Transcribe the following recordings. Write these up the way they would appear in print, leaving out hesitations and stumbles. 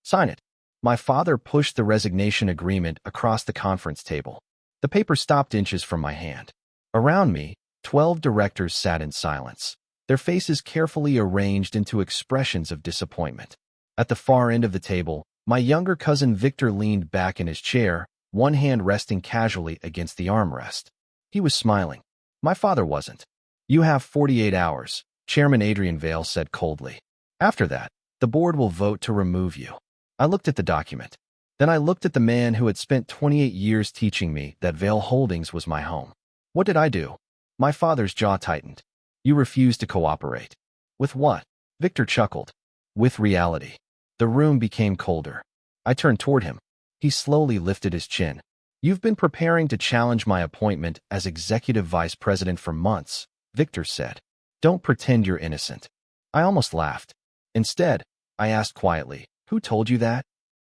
Sign it. My father pushed the resignation agreement across the conference table. The paper stopped inches from my hand. Around me, 12 directors sat in silence, their faces carefully arranged into expressions of disappointment. At the far end of the table, my younger cousin Victor leaned back in his chair, one hand resting casually against the armrest. He was smiling. My father wasn't. "You have 48 hours, Chairman Adrian Vale said coldly. "After that, the board will vote to remove you." I looked at the document. Then I looked at the man who had spent 28 years teaching me that Vale Holdings was my home. What did I do? My father's jaw tightened. "You refused to cooperate." "With what?" Victor chuckled. "With reality." The room became colder. I turned toward him. He slowly lifted his chin. "You've been preparing to challenge my appointment as executive vice president for months," Victor said. "Don't pretend you're innocent." I almost laughed. Instead, I asked quietly, "Who told you that?"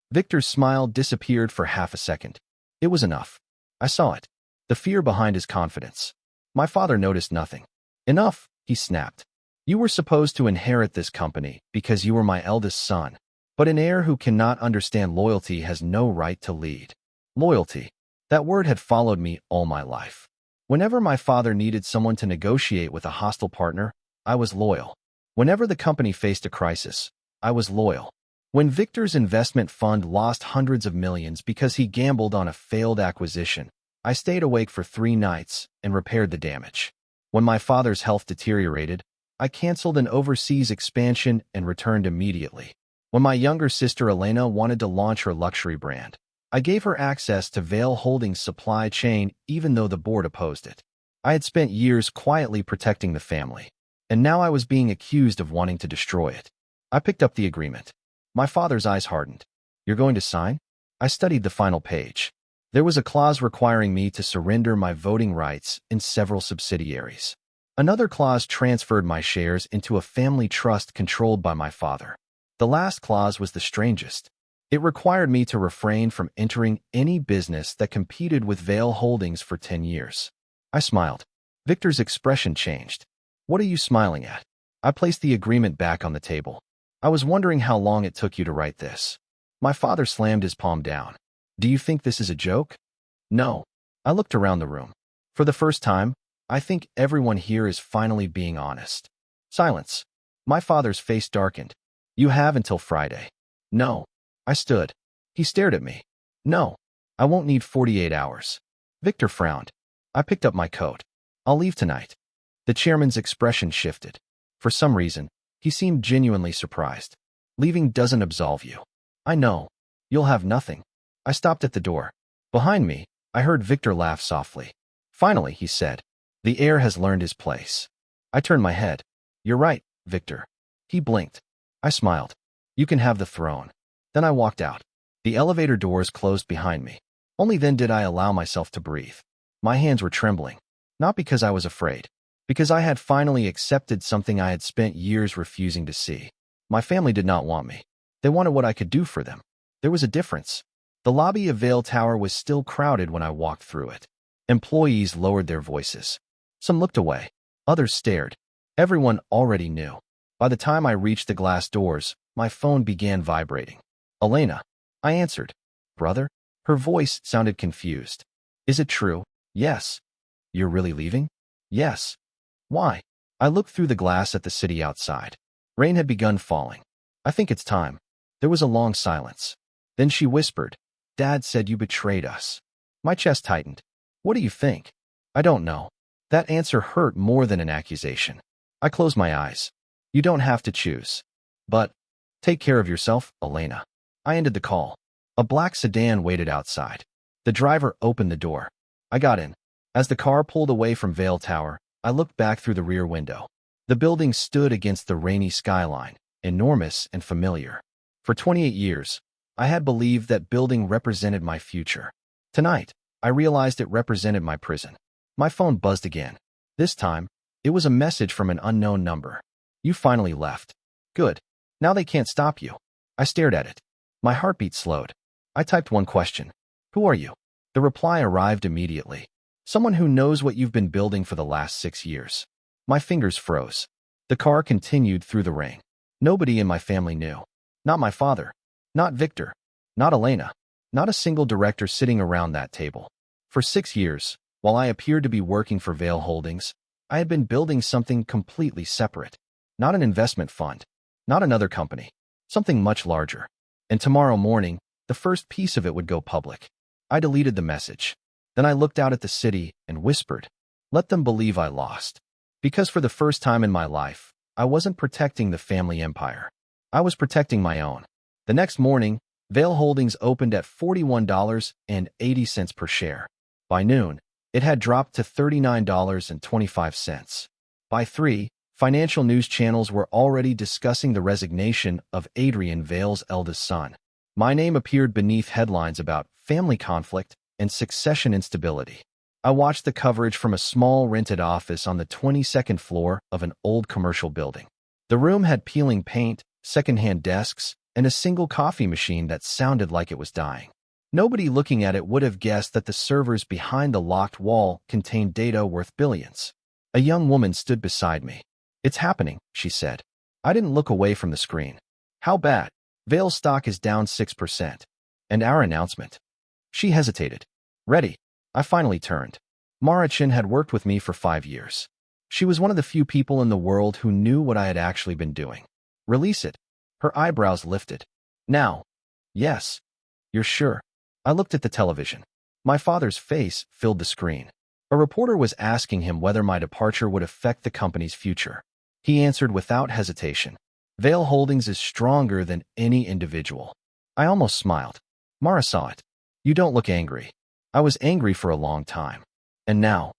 Victor's smile disappeared for half a second. It was enough. I saw it. The fear behind his confidence. My father noticed nothing. "Enough," he snapped. "You were supposed to inherit this company because you were my eldest son. But an heir who cannot understand loyalty has no right to lead." Loyalty. That word had followed me all my life. Whenever my father needed someone to negotiate with a hostile partner, I was loyal. Whenever the company faced a crisis, I was loyal. When Victor's investment fund lost hundreds of millions because he gambled on a failed acquisition, I stayed awake for 3 nights and repaired the damage. When my father's health deteriorated, I canceled an overseas expansion and returned immediately. When my younger sister Elena wanted to launch her luxury brand, I gave her access to Vale Holdings' supply chain even though the board opposed it. I had spent years quietly protecting the family, and now I was being accused of wanting to destroy it. I picked up the agreement. My father's eyes hardened. "You're going to sign?" I studied the final page. There was a clause requiring me to surrender my voting rights in several subsidiaries. Another clause transferred my shares into a family trust controlled by my father. The last clause was the strangest. It required me to refrain from entering any business that competed with Vale Holdings for 10 years. I smiled. Victor's expression changed. "What are you smiling at?" I placed the agreement back on the table. "I was wondering how long it took you to write this." My father slammed his palm down. "Do you think this is a joke?" "No." I looked around the room. For the first time, I think everyone here is finally being honest. Silence. My father's face darkened. "You have until Friday." "No." I stood. He stared at me. "No. I won't need 48 hours." Victor frowned. I picked up my coat. "I'll leave tonight." The chairman's expression shifted. For some reason, he seemed genuinely surprised. "Leaving doesn't absolve you." "I know. You'll have nothing." I stopped at the door. Behind me, I heard Victor laugh softly. "Finally," he said, "the heir has learned his place." I turned my head. "You're right, Victor." He blinked. I smiled. "You can have the throne." Then I walked out. The elevator doors closed behind me. Only then did I allow myself to breathe. My hands were trembling. Not because I was afraid. Because I had finally accepted something I had spent years refusing to see. My family did not want me. They wanted what I could do for them. There was a difference. The lobby of Vale Tower was still crowded when I walked through it. Employees lowered their voices. Some looked away. Others stared. Everyone already knew. By the time I reached the glass doors, my phone began vibrating. "Elena." I answered. "Brother?" Her voice sounded confused. "Is it true?" "Yes." "You're really leaving?" "Yes." "Why?" I looked through the glass at the city outside. Rain had begun falling. "I think it's time." There was a long silence. Then she whispered, "Dad said you betrayed us." My chest tightened. "What do you think?" "I don't know." That answer hurt more than an accusation. I closed my eyes. "You don't have to choose. But take care of yourself, Elena." I ended the call. A black sedan waited outside. The driver opened the door. I got in. As the car pulled away from Vale Tower, I looked back through the rear window. The building stood against the rainy skyline, enormous and familiar. For 28 years, I had believed that building represented my future. Tonight, I realized it represented my prison. My phone buzzed again. This time, it was a message from an unknown number. "You finally left." "Good. Now they can't stop you." I stared at it. My heartbeat slowed. I typed one question. "Who are you?" The reply arrived immediately. "Someone who knows what you've been building for the last 6 years." My fingers froze. The car continued through the rain. Nobody in my family knew. Not my father. Not Victor. Not Elena. Not a single director sitting around that table. For 6 years, while I appeared to be working for Vale Holdings, I had been building something completely separate. Not an investment fund. Not another company. Something much larger. And tomorrow morning, the first piece of it would go public. I deleted the message. Then I looked out at the city and whispered, "Let them believe I lost." Because for the first time in my life, I wasn't protecting the family empire. I was protecting my own. The next morning, Vale Holdings opened at $41.80 per share. By noon, it had dropped to $39.25. By 3, financial news channels were already discussing the resignation of Adrian Vale's eldest son. My name appeared beneath headlines about family conflict and succession instability. I watched the coverage from a small rented office on the 22nd floor of an old commercial building. The room had peeling paint, secondhand desks, and a single coffee machine that sounded like it was dying. Nobody looking at it would have guessed that the servers behind the locked wall contained data worth billions. A young woman stood beside me. "It's happening," she said. I didn't look away from the screen. "How bad?" "Vale's stock is down 6%. And our announcement." She hesitated. "Ready." I finally turned. Mara Chin had worked with me for 5 years. She was one of the few people in the world who knew what I had actually been doing. "Release it." Her eyebrows lifted. "Now." "Yes." "You're sure?" I looked at the television. My father's face filled the screen. A reporter was asking him whether my departure would affect the company's future. He answered without hesitation, "Vale Holdings is stronger than any individual." I almost smiled. Mara saw it. "You don't look angry." I was angry for a long time. "And now?"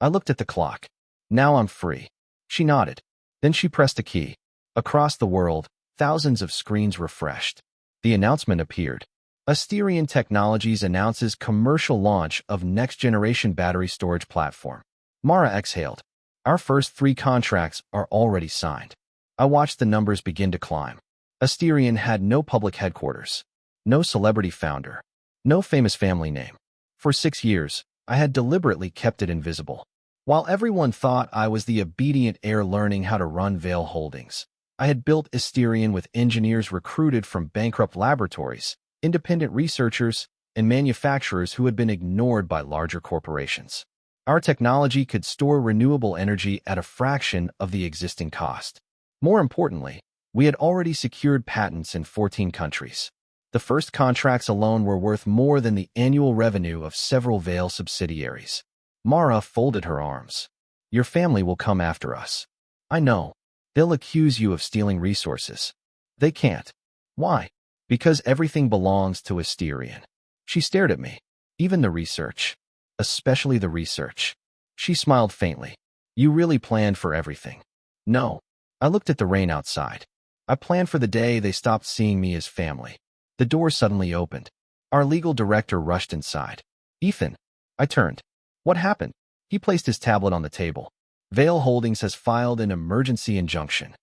I looked at the clock. "Now I'm free." She nodded. Then she pressed a key. Across the world, thousands of screens refreshed. The announcement appeared. Asterion Technologies announces commercial launch of next-generation battery storage platform. Mara exhaled. "Our first 3 contracts are already signed." I watched the numbers begin to climb. Asterion had no public headquarters, no celebrity founder, no famous family name. For 6 years, I had deliberately kept it invisible. While everyone thought I was the obedient heir learning how to run Vale Holdings, I had built Asterion with engineers recruited from bankrupt laboratories, independent researchers, and manufacturers who had been ignored by larger corporations. Our technology could store renewable energy at a fraction of the existing cost. More importantly, we had already secured patents in 14 countries. The first contracts alone were worth more than the annual revenue of several Vale subsidiaries. Mara folded her arms. "Your family will come after us." "I know. They'll accuse you of stealing resources." "They can't." "Why?" "Because everything belongs to Asterion." She stared at me. "Even the research." "Especially the research." She smiled faintly. "You really planned for everything." "No." I looked at the rain outside. "I planned for the day they stopped seeing me as family." The door suddenly opened. Our legal director rushed inside. "Ethan." I turned. "What happened?" He placed his tablet on the table. "Vale Holdings has filed an emergency injunction."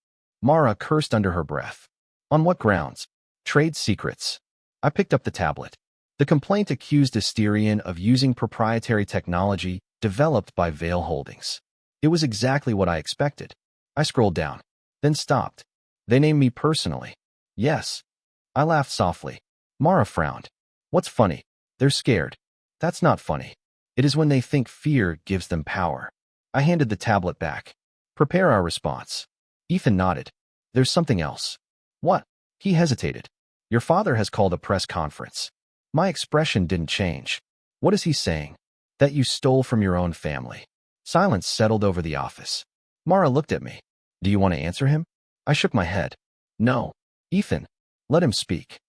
Mara cursed under her breath. "On what grounds?" "Trade secrets." I picked up the tablet. The complaint accused Asterion of using proprietary technology developed by Vale Holdings. It was exactly what I expected. I scrolled down, then stopped. "They named me personally." "Yes." I laughed softly. Mara frowned. "What's funny?" "They're scared." "That's not funny. It is when they think fear gives them power." I handed the tablet back. "Prepare our response." Ethan nodded. "There's something else." "What?" He hesitated. "Your father has called a press conference." My expression didn't change. "What is he saying?" "That you stole from your own family." Silence settled over the office. Mara looked at me. "Do you want to answer him?" I shook my head. "No." "Ethan, let him speak."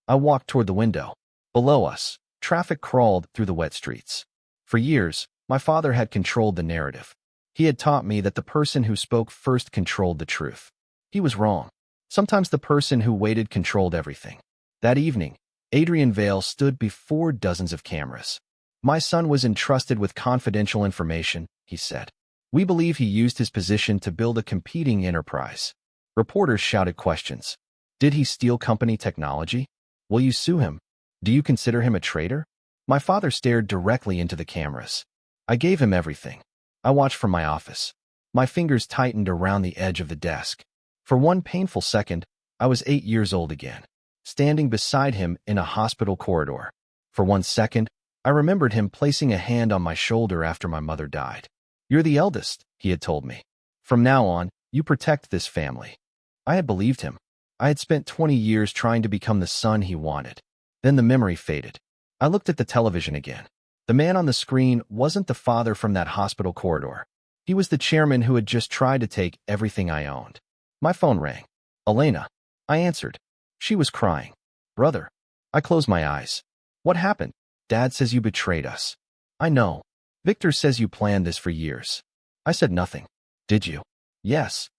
I walked toward the window. Below us, traffic crawled through the wet streets. For years, my father had controlled the narrative. He had taught me that the person who spoke first controlled the truth. He was wrong. Sometimes the person who waited controlled everything. That evening, Adrian Vale stood before dozens of cameras. "My son was entrusted with confidential information," he said. "We believe he used his position to build a competing enterprise." Reporters shouted questions. "Did he steal company technology? Will you sue him? Do you consider him a traitor?" My father stared directly into the cameras. I gave him everything. I watched from my office. My fingers tightened around the edge of the desk. For one painful second, I was 8 years old again. standing beside him in a hospital corridor. For 1 second, I remembered him placing a hand on my shoulder after my mother died. "You're the eldest," he had told me. "From now on, you protect this family." I had believed him. I had spent 20 years trying to become the son he wanted. Then the memory faded. I looked at the television again. The man on the screen wasn't the father from that hospital corridor. He was the chairman who had just tried to take everything I owned. My phone rang. "Elena." I answered. She was crying. "Brother." I closed my eyes. "What happened?" "Dad says you betrayed us." "I know. Victor says you planned this for years." I said nothing. "Did you?" "Yes."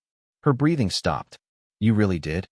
Her breathing stopped. "You really did?"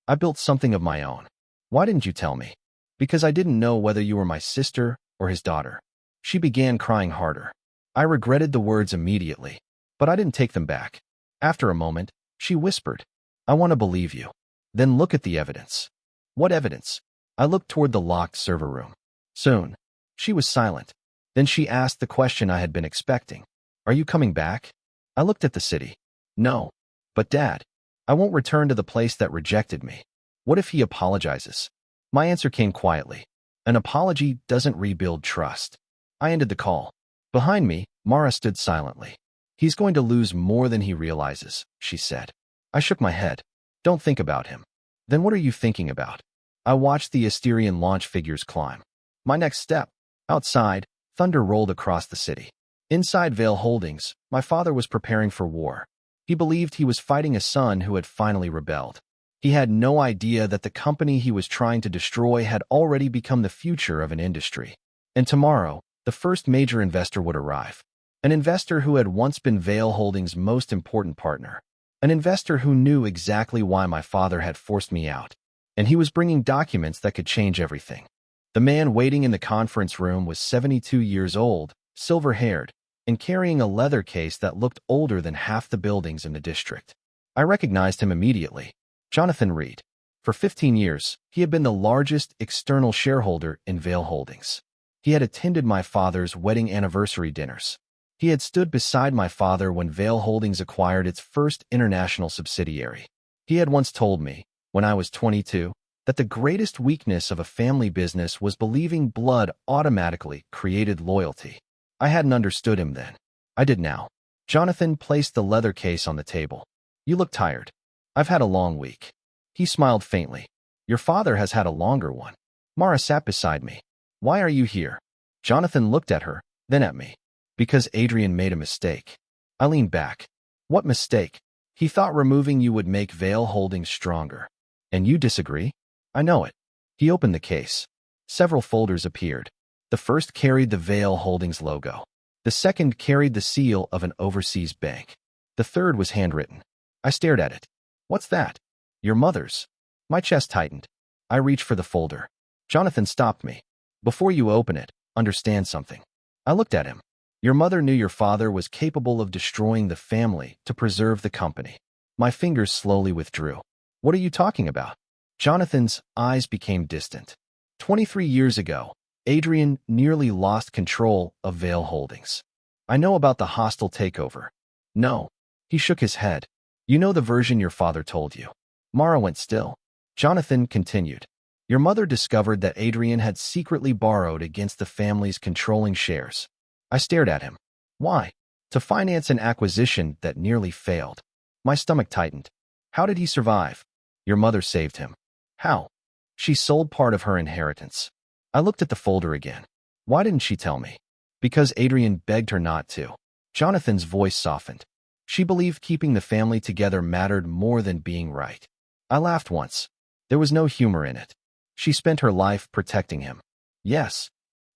"I built something of my own." "Why didn't you tell me?" "Because I didn't know whether you were my sister or his daughter." She began crying harder. I regretted the words immediately, but I didn't take them back. After a moment, she whispered, "I want to believe you. Then look at the evidence." "What evidence?" I looked toward the locked server room. "Soon." She was silent. Then she asked the question I had been expecting. "Are you coming back?" I looked at the city. "No." "But Dad, I won't return to the place that rejected me. What if he apologizes?" My answer came quietly. An apology doesn't rebuild trust. I ended the call. Behind me, Mara stood silently. "He's going to lose more than he realizes," she said. I shook my head. "Don't think about him." "Then what are you thinking about?" I watched the Asterian launch figures climb. My next step. Outside, thunder rolled across the city. Inside Vale Holdings, my father was preparing for war. He believed he was fighting a son who had finally rebelled. He had no idea that the company he was trying to destroy had already become the future of an industry. And tomorrow, the first major investor would arrive. An investor who had once been Vale Holdings' most important partner. An investor who knew exactly why my father had forced me out. And he was bringing documents that could change everything. The man waiting in the conference room was 72 years old, silver-haired, and carrying a leather case that looked older than half the buildings in the district. I recognized him immediately. Jonathan Reed. For 15 years, he had been the largest external shareholder in Vale Holdings. He had attended my father's wedding anniversary dinners. He had stood beside my father when Vale Holdings acquired its first international subsidiary. He had once told me, when I was 22, that the greatest weakness of a family business was believing blood automatically created loyalty. I hadn't understood him then. I did now. Jonathan placed the leather case on the table. "You look tired." "I've had a long week." He smiled faintly. "Your father has had a longer one." Mara sat beside me. "Why are you here?" Jonathan looked at her, then at me. "Because Adrian made a mistake." I leaned back. "What mistake?" "He thought removing you would make Vale Holdings stronger." "And you disagree?" "I know it." He opened the case. Several folders appeared. The first carried the Vale Holdings logo. The second carried the seal of an overseas bank. The third was handwritten. I stared at it. "What's that?" "Your mother's." My chest tightened. I reached for the folder. Jonathan stopped me. "Before you open it, understand something." I looked at him. "Your mother knew your father was capable of destroying the family to preserve the company." My fingers slowly withdrew. "What are you talking about?" Jonathan's eyes became distant. 23 years ago, Adrian nearly lost control of Vale Holdings. "I know about the hostile takeover." "No." He shook his head. "You know the version your father told you." Mara went still. Jonathan continued. "Your mother discovered that Adrian had secretly borrowed against the family's controlling shares." I stared at him. "Why?" "To finance an acquisition that nearly failed." My stomach tightened. "How did he survive?" "Your mother saved him." "How?" "She sold part of her inheritance." I looked at the folder again. "Why didn't she tell me?" "Because Adrian begged her not to." Jonathan's voice softened. "She believed keeping the family together mattered more than being right." I laughed once. There was no humor in it. "She spent her life protecting him." "Yes."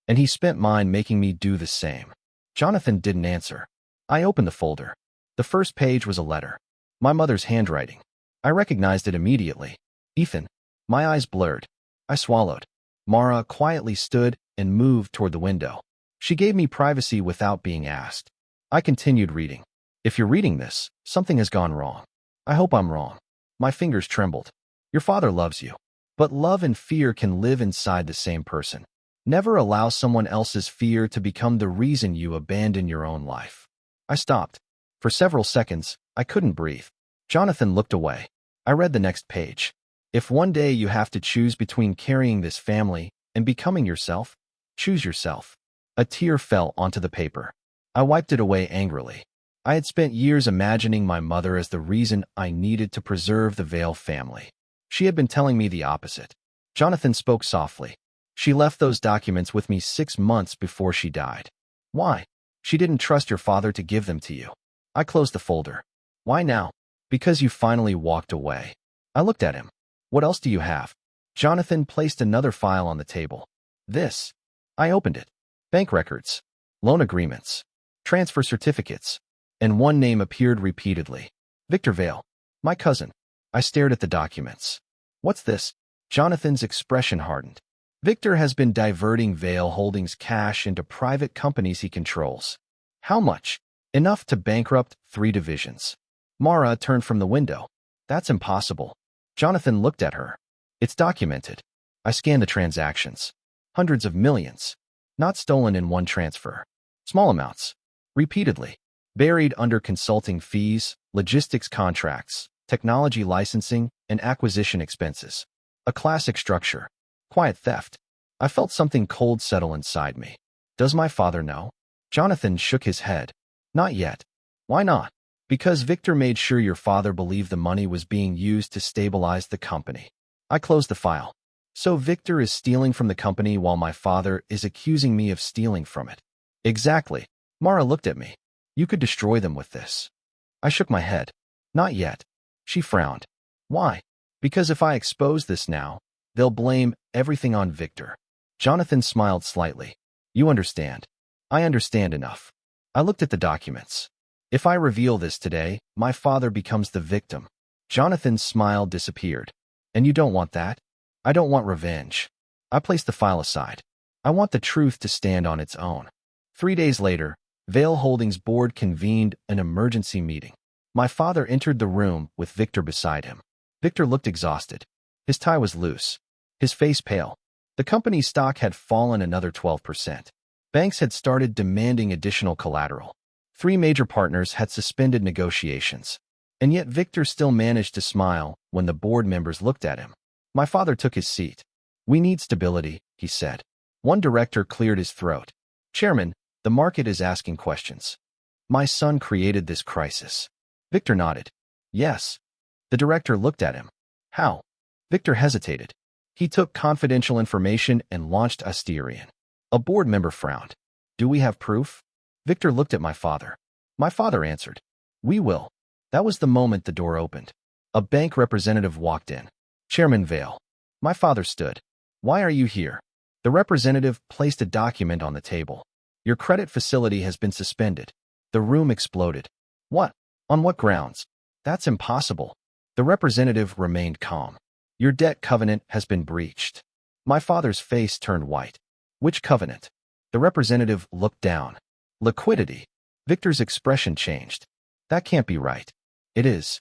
"And he spent mine making me do the same." Jonathan didn't answer. I opened the folder. The first page was a letter. My mother's handwriting. I recognized it immediately. "Ethan." My eyes blurred. I swallowed. Mara quietly stood and moved toward the window. She gave me privacy without being asked. I continued reading. "If you're reading this, something has gone wrong." "I hope I'm wrong." My fingers trembled. "Your father loves you. But love and fear can live inside the same person. Never allow someone else's fear to become the reason you abandon your own life." I stopped. For several seconds, I couldn't breathe. Jonathan looked away. I read the next page. If one day you have to choose between carrying this family and becoming yourself, choose yourself. A tear fell onto the paper. I wiped it away angrily. I had spent years imagining my mother as the reason I needed to preserve the Vale family. She had been telling me the opposite. Jonathan spoke softly. She left those documents with me 6 months before she died. Why? She didn't trust your father to give them to you. I closed the folder. Why now? Because you finally walked away. I looked at him. What else do you have? Jonathan placed another file on the table. This. I opened it. Bank records, loan agreements, transfer certificates, and one name appeared repeatedly. Victor Vale. My cousin. I stared at the documents. What's this? Jonathan's expression hardened. Victor has been diverting Vale Holdings cash into private companies he controls. How much? Enough to bankrupt 3 divisions. Mara turned from the window. That's impossible. Jonathan looked at her. It's documented. I scanned the transactions. Hundreds of millions. Not stolen in one transfer. Small amounts. Repeatedly. Buried under consulting fees, logistics contracts, technology licensing, and acquisition expenses. A classic structure. Quiet theft. I felt something cold settle inside me. Does my father know? Jonathan shook his head. Not yet. Why not? Because Victor made sure your father believed the money was being used to stabilize the company. I closed the file. So Victor is stealing from the company while my father is accusing me of stealing from it. Exactly. Mara looked at me. You could destroy them with this. I shook my head. Not yet. She frowned. Why? Because if I expose this now, they'll blame everything on Victor. Jonathan smiled slightly. You understand. I understand enough. I looked at the documents. If I reveal this today, my father becomes the victim. Jonathan's smile disappeared. And you don't want that? I don't want revenge. I placed the file aside. I want the truth to stand on its own. 3 days later, Vale Holdings board convened an emergency meeting. My father entered the room with Victor beside him. Victor looked exhausted. His tie was loose. His face pale. The company's stock had fallen another 12%. Banks had started demanding additional collateral. 3 major partners had suspended negotiations. And yet Victor still managed to smile when the board members looked at him. My father took his seat. We need stability, he said. One director cleared his throat. Chairman, the market is asking questions. My son created this crisis. Victor nodded. Yes. The director looked at him. How? Victor hesitated. He took confidential information and launched Asterion. A board member frowned. Do we have proof? Victor looked at my father. My father answered. We will. That was the moment the door opened. A bank representative walked in. Chairman Vale. My father stood. Why are you here? The representative placed a document on the table. Your credit facility has been suspended. The room exploded. What? On what grounds? That's impossible. The representative remained calm. Your debt covenant has been breached. My father's face turned white. Which covenant? The representative looked down. Liquidity. Victor's expression changed. That can't be right. It is.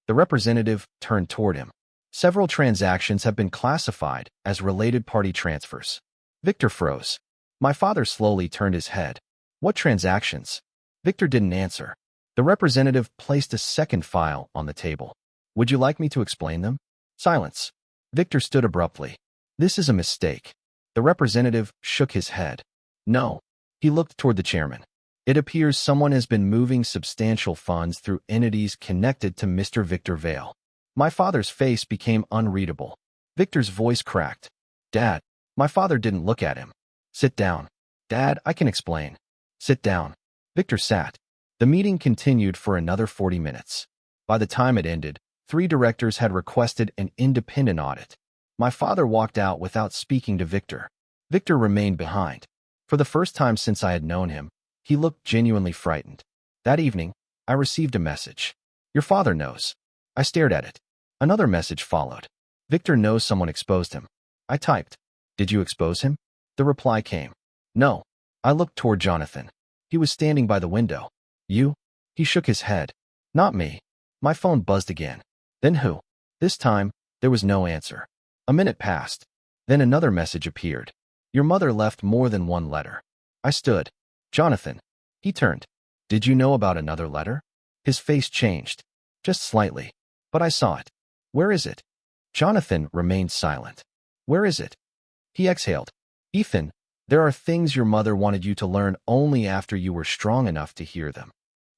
The representative turned toward him. Several transactions have been classified as related party transfers. Victor froze. My father slowly turned his head. What transactions? Victor didn't answer. The representative placed a second file on the table. Would you like me to explain them? Silence. Victor stood abruptly. This is a mistake. The representative shook his head. No. He looked toward the chairman. It appears someone has been moving substantial funds through entities connected to Mr. Victor Vale. My father's face became unreadable. Victor's voice cracked. Dad. My father didn't look at him. Sit down. Dad, I can explain. Sit down. Victor sat. The meeting continued for another 40 minutes. By the time it ended, 3 directors had requested an independent audit. My father walked out without speaking to Victor. Victor remained behind. For the first time since I had known him, he looked genuinely frightened. That evening, I received a message. Your father knows. I stared at it. Another message followed. Victor knows someone exposed him. I typed. Did you expose him? The reply came. No. I looked toward Jonathan. He was standing by the window. You? He shook his head. Not me. My phone buzzed again. Then who? This time, there was no answer. A minute passed. Then another message appeared. Your mother left more than one letter. I stood. Jonathan. He turned. Did you know about another letter? His face changed. Just slightly. But I saw it. Where is it? Jonathan remained silent. Where is it? He exhaled. Ethan, there are things your mother wanted you to learn only after you were strong enough to hear them.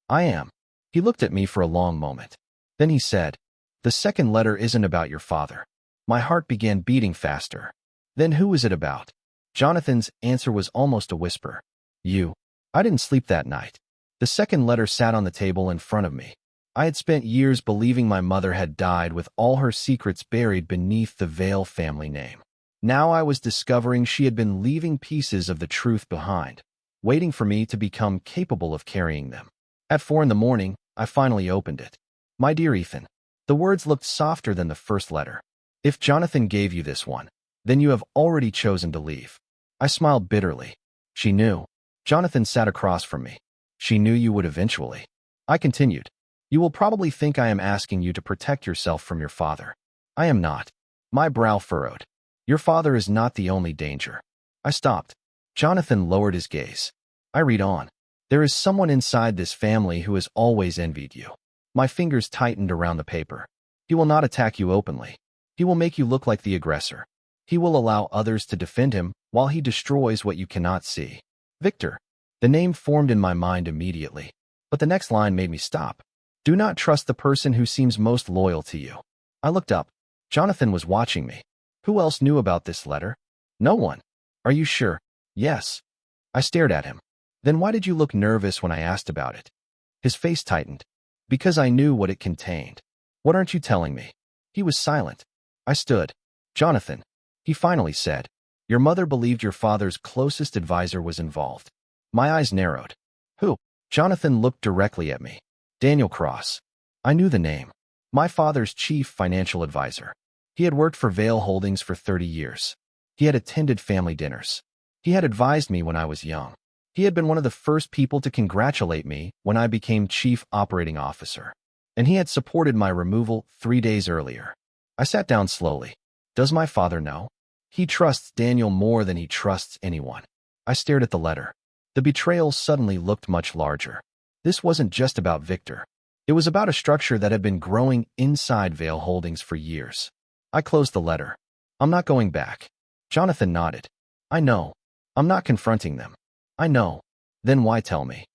I am. He looked at me for a long moment. Then he said, the second letter isn't about your father. My heart began beating faster. Then who is it about? Jonathan's answer was almost a whisper. You. I didn't sleep that night. The second letter sat on the table in front of me. I had spent years believing my mother had died with all her secrets buried beneath the Vale family name. Now I was discovering she had been leaving pieces of the truth behind, waiting for me to become capable of carrying them. At 4 in the morning, I finally opened it. My dear Ethan. The words looked softer than the first letter. If Jonathan gave you this one, then you have already chosen to leave. I smiled bitterly. She knew. Jonathan sat across from me. She knew you would eventually. I continued. You will probably think I am asking you to protect yourself from your father. I am not. My brow furrowed. Your father is not the only danger. I stopped. Jonathan lowered his gaze. I read on. There is someone inside this family who has always envied you. My fingers tightened around the paper. He will not attack you openly. He will make you look like the aggressor. He will allow others to defend him while he destroys what you cannot see. Victor. The name formed in my mind immediately, but the next line made me stop. Do not trust the person who seems most loyal to you. I looked up. Jonathan was watching me. Who else knew about this letter? No one. Are you sure? Yes. I stared at him. Then why did you look nervous when I asked about it? His face tightened. Because I knew what it contained. What aren't you telling me? He was silent. I stood. Jonathan. He finally said. Your mother believed your father's closest advisor was involved. My eyes narrowed. Who? Jonathan looked directly at me. Daniel Cross. I knew the name. My father's chief financial advisor. He had worked for Vale Holdings for 30 years. He had attended family dinners. He had advised me when I was young. He had been one of the first people to congratulate me when I became chief operating officer. And he had supported my removal 3 days earlier. I sat down slowly. Does my father know? He trusts Daniel more than he trusts anyone. I stared at the letter. The betrayal suddenly looked much larger. This wasn't just about Victor. It was about a structure that had been growing inside Vale Holdings for years. I closed the letter. I'm not going back. Jonathan nodded. I know. I'm not confronting them. I know. Then why tell me?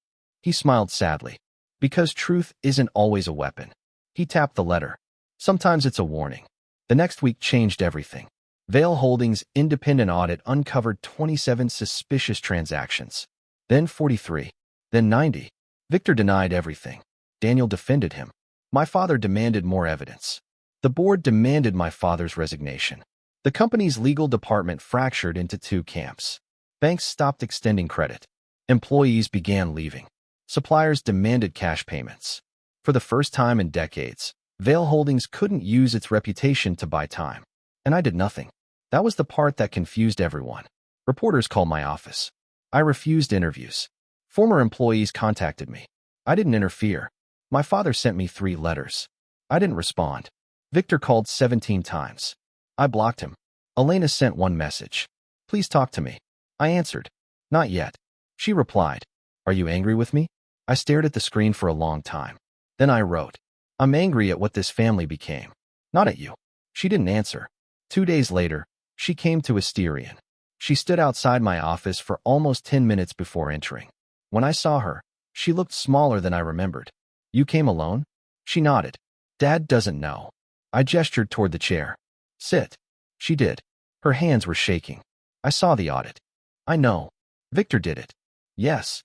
He smiled sadly. Because truth isn't always a weapon. He tapped the letter. Sometimes it's a warning. The next week changed everything. Vale Holdings' independent audit uncovered 27 suspicious transactions. Then 43. Then 90. Victor denied everything. Daniel defended him. My father demanded more evidence. The board demanded my father's resignation. The company's legal department fractured into 2 camps. Banks stopped extending credit. Employees began leaving. Suppliers demanded cash payments. For the first time in decades, Vale Holdings couldn't use its reputation to buy time. And I did nothing. That was the part that confused everyone. Reporters called my office. I refused interviews. Former employees contacted me. I didn't interfere. My father sent me 3 letters. I didn't respond. Victor called 17 times. I blocked him. Elena sent 1 message. Please talk to me. I answered. Not yet. She replied. Are you angry with me? I stared at the screen for a long time. Then I wrote. I'm angry at what this family became. Not at you. She didn't answer. 2 days later, she came to Asterion. She stood outside my office for almost 10 minutes before entering. When I saw her, she looked smaller than I remembered. You came alone? She nodded. Dad doesn't know. I gestured toward the chair. Sit. She did. Her hands were shaking. I saw the audit. I know. Victor did it. Yes.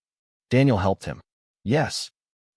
Daniel helped him. Yes.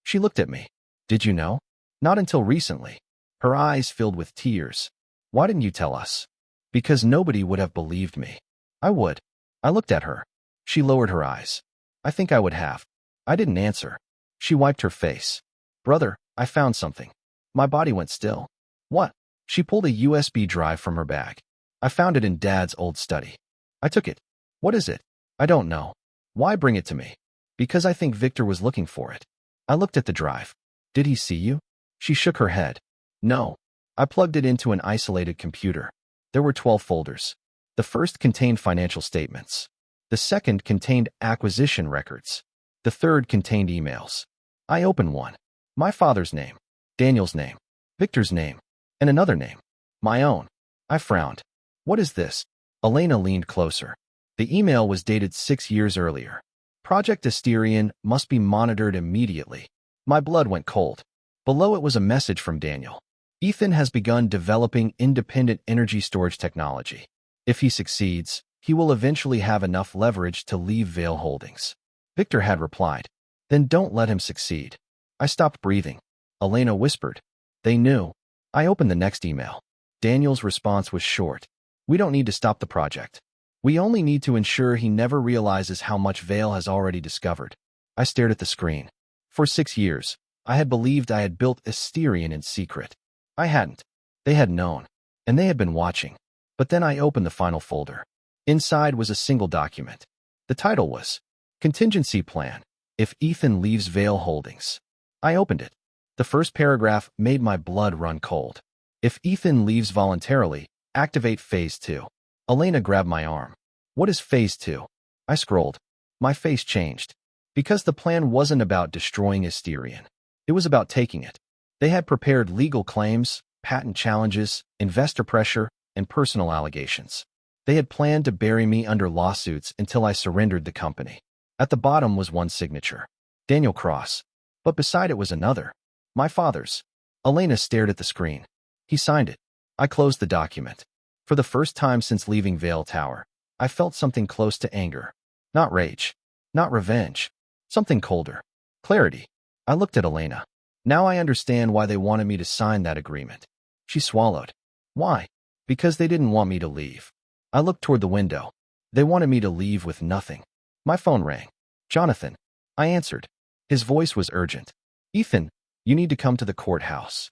She looked at me. Did you know? Not until recently. Her eyes filled with tears. Why didn't you tell us? Because nobody would have believed me. I would. I looked at her. She lowered her eyes. I think I would have. I didn't answer. She wiped her face. Brother, I found something. My body went still. What? She pulled a USB drive from her bag. I found it in Dad's old study. I took it. What is it? I don't know. Why bring it to me? Because I think Victor was looking for it. I looked at the drive. Did he see you? She shook her head. No. I plugged it into an isolated computer. There were 12 folders. The first contained financial statements. The second contained acquisition records. The third contained emails. I opened one. My father's name. Daniel's name. Victor's name. And another name. My own. I frowned. What is this? Elena leaned closer. The email was dated 6 years earlier. Project Asterion must be monitored immediately. My blood went cold. Below it was a message from Daniel. Ethan has begun developing independent energy storage technology. If he succeeds, he will eventually have enough leverage to leave Vale Holdings. Victor had replied. Then don't let him succeed. I stopped breathing. Elena whispered. They knew. I opened the next email. Daniel's response was short. We don't need to stop the project. We only need to ensure he never realizes how much Vale has already discovered. I stared at the screen. For 6 years, I had believed I had built Asterion in secret. I hadn't. They had known, and they had been watching. But then I opened the final folder. Inside was a single document. The title was Contingency Plan, If Ethan Leaves Vale Holdings. I opened it. The first paragraph made my blood run cold. If Ethan leaves voluntarily, activate Phase 2. Elena grabbed my arm. What is Phase 2? I scrolled. My face changed. Because the plan wasn't about destroying Asterion. It was about taking it. They had prepared legal claims, patent challenges, investor pressure, and personal allegations. They had planned to bury me under lawsuits until I surrendered the company. At the bottom was one signature. Daniel Cross. But beside it was another. My father's. Elena stared at the screen. He signed it. I closed the document. For the first time since leaving Vale Tower, I felt something close to anger. Not rage. Not revenge. Something colder. Clarity. I looked at Elena. Now I understand why they wanted me to sign that agreement. She swallowed. Why? Because they didn't want me to leave. I looked toward the window. They wanted me to leave with nothing. My phone rang. Jonathan. I answered. His voice was urgent. Ethan, you need to come to the courthouse.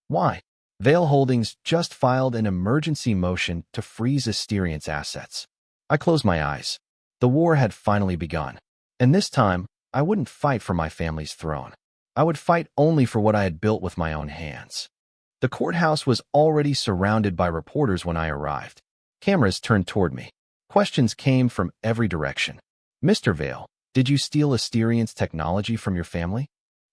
Why? Vale Holdings just filed an emergency motion to freeze Asterion's assets. I closed my eyes. The war had finally begun. And this time, I wouldn't fight for my family's throne. I would fight only for what I had built with my own hands. The courthouse was already surrounded by reporters when I arrived. Cameras turned toward me. Questions came from every direction. Mr. Vale, did you steal Asterion's technology from your family?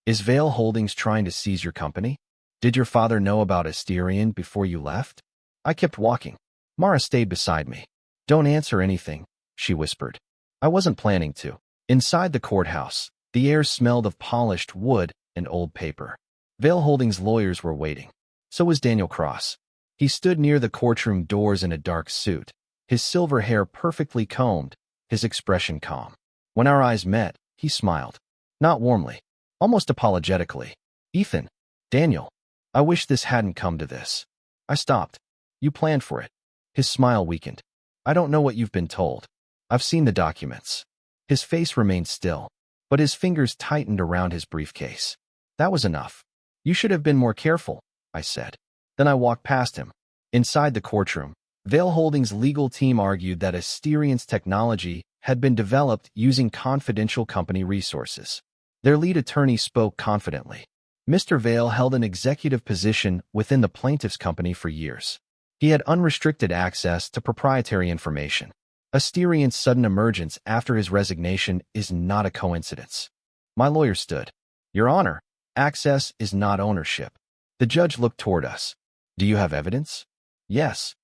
Is Vale Holdings trying to seize your company? Did your father know about Asterion before you left? I kept walking. Mara stayed beside me. Don't answer anything, she whispered. I wasn't planning to. Inside the courthouse, the air smelled of polished wood and old paper. Vale Holdings lawyers were waiting. So was Daniel Cross. He stood near the courtroom doors in a dark suit, his silver hair perfectly combed, his expression calm. When our eyes met, he smiled. Not warmly, almost apologetically. Ethan, Daniel, I wish this hadn't come to this. I stopped. You planned for it. His smile weakened. I don't know what you've been told. I've seen the documents. His face remained still, but his fingers tightened around his briefcase. That was enough. You should have been more careful, I said. Then I walked past him. Inside the courtroom, Vale Holdings' legal team argued that Asterion's technology had been developed using confidential company resources. Their lead attorney spoke confidently. Mr. Vale held an executive position within the plaintiff's company for years. He had unrestricted access to proprietary information. Asterion's sudden emergence after his resignation is not a coincidence. My lawyer stood. Your Honor, access is not ownership. The judge looked toward us. Do you have evidence? Yes.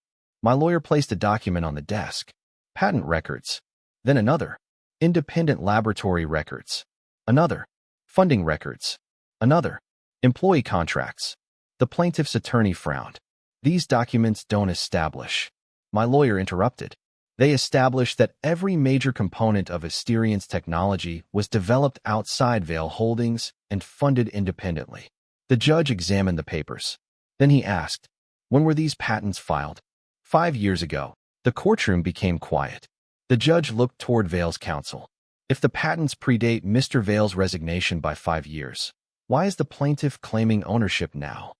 My lawyer placed a document on the desk. Patent records. Then another. Independent laboratory records. Another. Funding records. Another. Employee contracts. The plaintiff's attorney frowned. These documents don't establish. My lawyer interrupted. They establish that every major component of Asterion's technology was developed outside Vale Holdings and funded independently. The judge examined the papers. Then he asked, when were these patents filed? 5 years ago. The courtroom became quiet. The judge looked toward Vale's counsel. If the patents predate Mr. Vale's resignation by 5 years, why is the plaintiff claiming ownership now?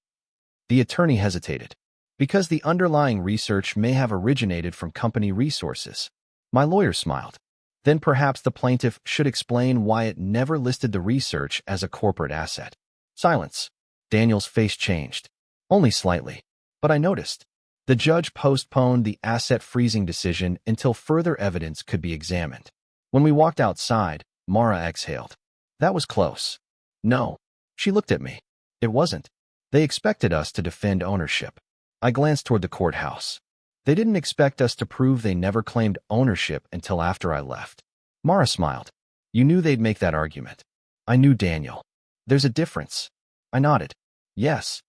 The attorney hesitated. Because the underlying research may have originated from company resources. My lawyer smiled. Then perhaps the plaintiff should explain why it never listed the research as a corporate asset. Silence. Daniel's face changed. Only slightly. But I noticed. The judge postponed the asset freezing decision until further evidence could be examined. When we walked outside, Mara exhaled. That was close. No. She looked at me. It wasn't. They expected us to defend ownership. I glanced toward the courthouse. They didn't expect us to prove they never claimed ownership until after I left. Mara smiled. You knew they'd make that argument. I knew Daniel. There's a difference. I nodded. Yes.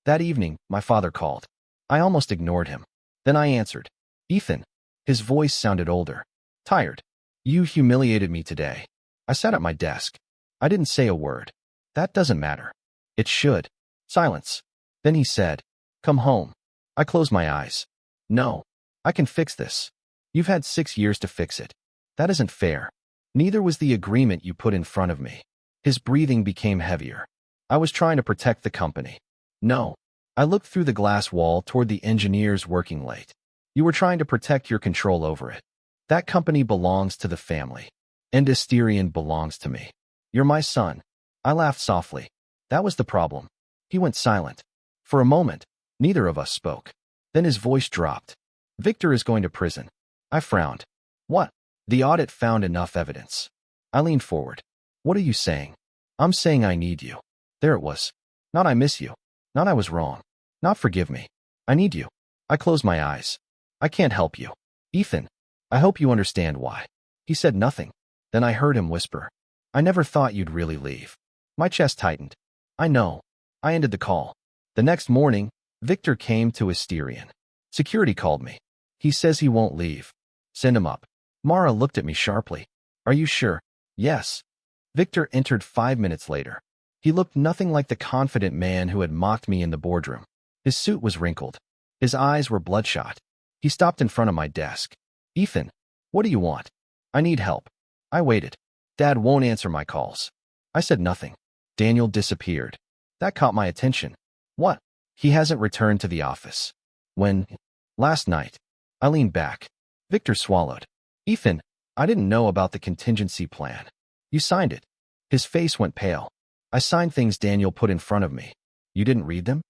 That evening, my father called. I almost ignored him. Then I answered. Ethan. His voice sounded older. Tired. You humiliated me today. I sat at my desk. I didn't say a word. That doesn't matter. It should. Silence. Then he said, come home. I closed my eyes. No. I can fix this. You've had 6 years to fix it. That isn't fair. Neither was the agreement you put in front of me. His breathing became heavier. I was trying to protect the company. No. I looked through the glass wall toward the engineers working late. You were trying to protect your control over it. That company belongs to the family. And Asterion belongs to me. You're my son. I laughed softly. That was the problem. He went silent. For a moment, neither of us spoke. Then his voice dropped. Victor is going to prison. I frowned. What? The audit found enough evidence. I leaned forward. What are you saying? I'm saying I need you. There it was. Not I miss you. Not I was wrong. Not forgive me. I need you. I closed my eyes. I can't help you. Ethan, I hope you understand why. He said nothing. Then I heard him whisper. I never thought you'd really leave. My chest tightened. I know. I ended the call. The next morning, Victor came to Asterion. Security called me. He says he won't leave. Send him up. Mara looked at me sharply. Are you sure? Yes. Victor entered 5 minutes later. He looked nothing like the confident man who had mocked me in the boardroom. His suit was wrinkled. His eyes were bloodshot. He stopped in front of my desk. Ethan, what do you want? I need help. I waited. Dad won't answer my calls. I said nothing. Daniel disappeared. That caught my attention. What? He hasn't returned to the office. When? Last night. I leaned back. Victor swallowed. Ethan, I didn't know about the contingency plan. You signed it. His face went pale. I signed things Daniel put in front of me. You didn't read them?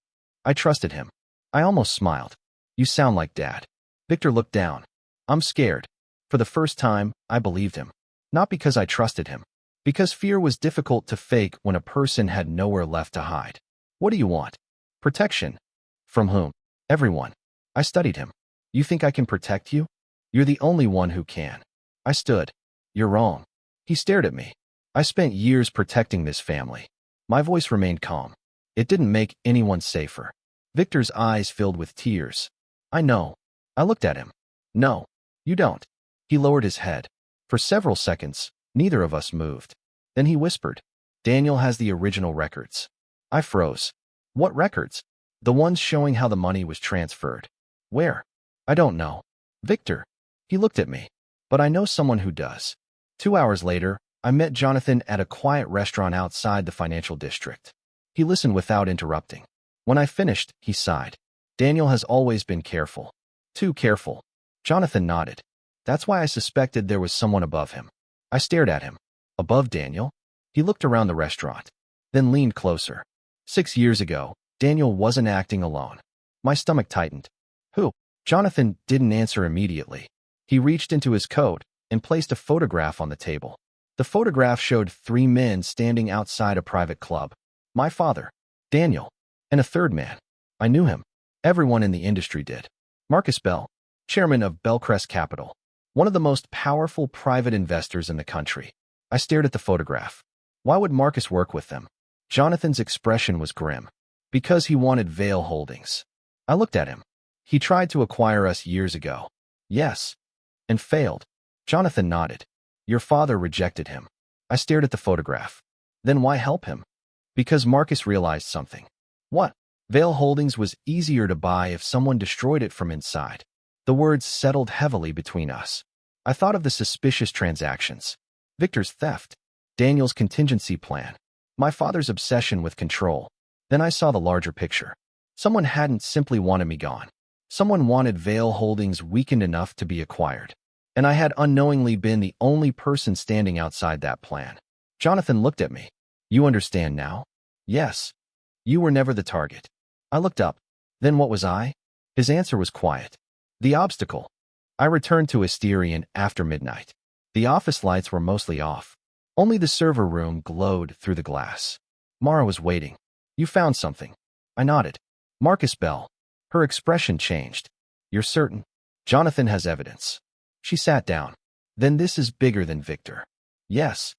I trusted him. I almost smiled. You sound like Dad. Victor looked down. I'm scared. For the first time, I believed him. Not because I trusted him. Because fear was difficult to fake when a person had nowhere left to hide. What do you want? Protection. From whom? Everyone. I studied him. You think I can protect you? You're the only one who can. I stood. You're wrong. He stared at me. I spent years protecting this family. My voice remained calm. It didn't make anyone safer. Victor's eyes filled with tears. I know. I looked at him. No, you don't. He lowered his head. For several seconds, neither of us moved. Then he whispered, Daniel has the original records. I froze. What records? The ones showing how the money was transferred. Where? I don't know. Victor. He looked at me. But I know someone who does. 2 hours later, I met Jonathan at a quiet restaurant outside the financial district. He listened without interrupting. When I finished, he sighed. Daniel has always been careful. Too careful. Jonathan nodded. That's why I suspected there was someone above him. I stared at him. Above Daniel? He looked around the restaurant, then leaned closer. 6 years ago, Daniel wasn't acting alone. My stomach tightened. Who? Jonathan didn't answer immediately. He reached into his coat and placed a photograph on the table. The photograph showed 3 men standing outside a private club. My father, Daniel, and a third man. I knew him. Everyone in the industry did. Marcus Bell, chairman of Bellcrest Capital, one of the most powerful private investors in the country. I stared at the photograph. Why would Marcus work with them? Jonathan's expression was grim. Because he wanted Vale Holdings. I looked at him. He tried to acquire us years ago. Yes. And failed. Jonathan nodded. Your father rejected him. I stared at the photograph. Then why help him? Because Marcus realized something. What? Vale Holdings was easier to buy if someone destroyed it from inside. The words settled heavily between us. I thought of the suspicious transactions. Victor's theft. Daniel's contingency plan. My father's obsession with control. Then I saw the larger picture. Someone hadn't simply wanted me gone. Someone wanted Vale Holdings weakened enough to be acquired. And I had unknowingly been the only person standing outside that plan. Jonathan looked at me. You understand now? Yes. You were never the target. I looked up. Then what was I? His answer was quiet. The obstacle. I returned to Asterion after midnight. The office lights were mostly off. Only the server room glowed through the glass. Mara was waiting. You found something. I nodded. Marcus Bell. Her expression changed. You're certain? Jonathan has evidence. She sat down. Then this is bigger than Victor. Yes.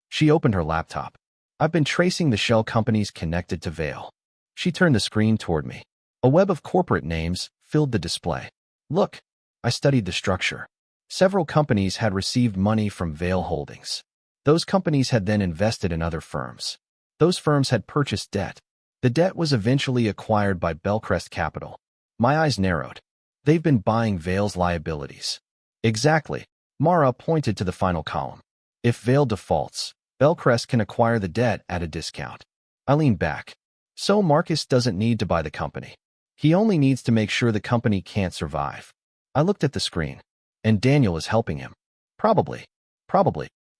She opened her laptop. I've been tracing the shell companies connected to Veil. She turned the screen toward me. A web of corporate names filled the display. Look. I studied the structure. Several companies had received money from Veil Holdings. Those companies had then invested in other firms. Those firms had purchased debt. The debt was eventually acquired by Bellcrest Capital. My eyes narrowed. They've been buying Veil's liabilities. Exactly. Mara pointed to the final column. If Veil defaults, Bellcrest can acquire the debt at a discount. I leaned back. So Marcus doesn't need to buy the company. He only needs to make sure the company can't survive. I looked at the screen. And Daniel is helping him. Probably.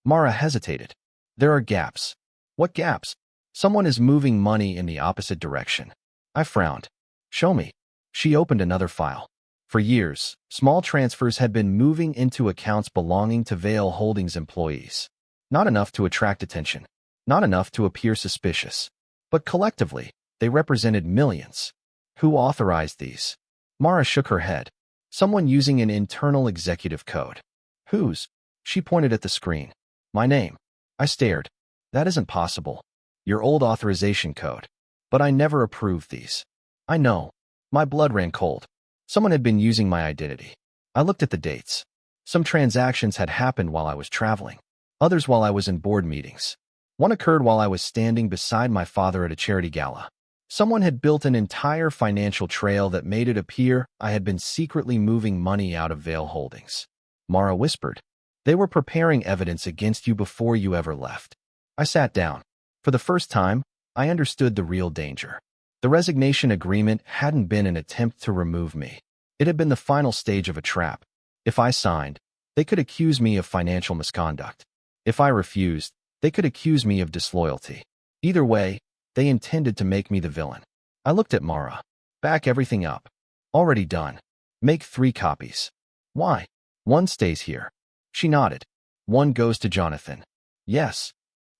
Mara hesitated. There are gaps. What gaps? Someone is moving money in the opposite direction. I frowned. Show me. She opened another file. For years, small transfers had been moving into accounts belonging to Veil Holdings employees. Not enough to attract attention. Not enough to appear suspicious. But collectively, they represented millions. Who authorized these? Mara shook her head. Someone using an internal executive code. Whose? She pointed at the screen. My name. I stared. That isn't possible. Your old authorization code. But I never approved these. I know. My blood ran cold. Someone had been using my identity. I looked at the dates. Some transactions had happened while I was traveling. Others while I was in board meetings. One occurred while I was standing beside my father at a charity gala. Someone had built an entire financial trail that made it appear I had been secretly moving money out of Veil Holdings. Mara whispered. They were preparing evidence against you before you ever left. I sat down. For the first time, I understood the real danger. The resignation agreement hadn't been an attempt to remove me. It had been the final stage of a trap. If I signed, they could accuse me of financial misconduct. If I refused, they could accuse me of disloyalty. Either way, they intended to make me the villain. I looked at Mara. Back everything up. Already done. Make 3 copies. Why? 1 stays here. She nodded. 1 goes to Jonathan. Yes.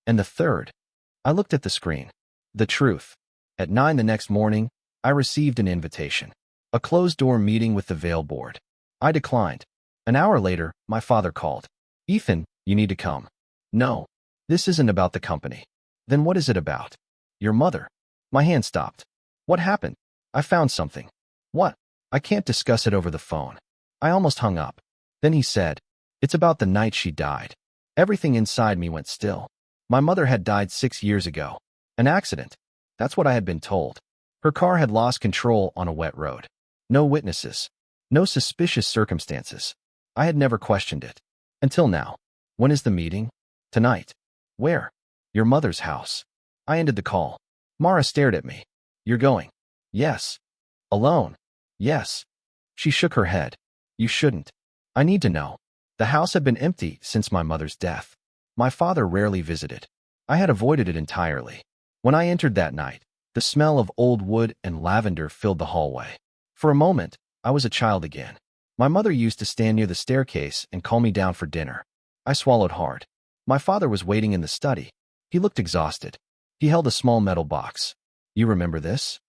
And the 3rd? I looked at the screen. The truth. At 9 the next morning, I received an invitation. A closed-door meeting with the Veil board. I declined. An hour later, my father called. Ethan, you need to come. No. This isn't about the company. Then what is it about? Your mother. My hand stopped. What happened? I found something. What? I can't discuss it over the phone. I almost hung up. Then he said, it's about the night she died. Everything inside me went still. My mother had died 6 years ago. An accident. That's what I had been told. Her car had lost control on a wet road. No witnesses. No suspicious circumstances. I had never questioned it. Until now. When is the meeting? Tonight. Where? Your mother's house. I ended the call. Mara stared at me. You're going? Yes. Alone? Yes. She shook her head. You shouldn't. I need to know. The house had been empty since my mother's death. My father rarely visited. I had avoided it entirely. When I entered that night, the smell of old wood and lavender filled the hallway. For a moment, I was a child again. My mother used to stand near the staircase and call me down for dinner. I swallowed hard. My father was waiting in the study. He looked exhausted. He held a small metal box. You remember this?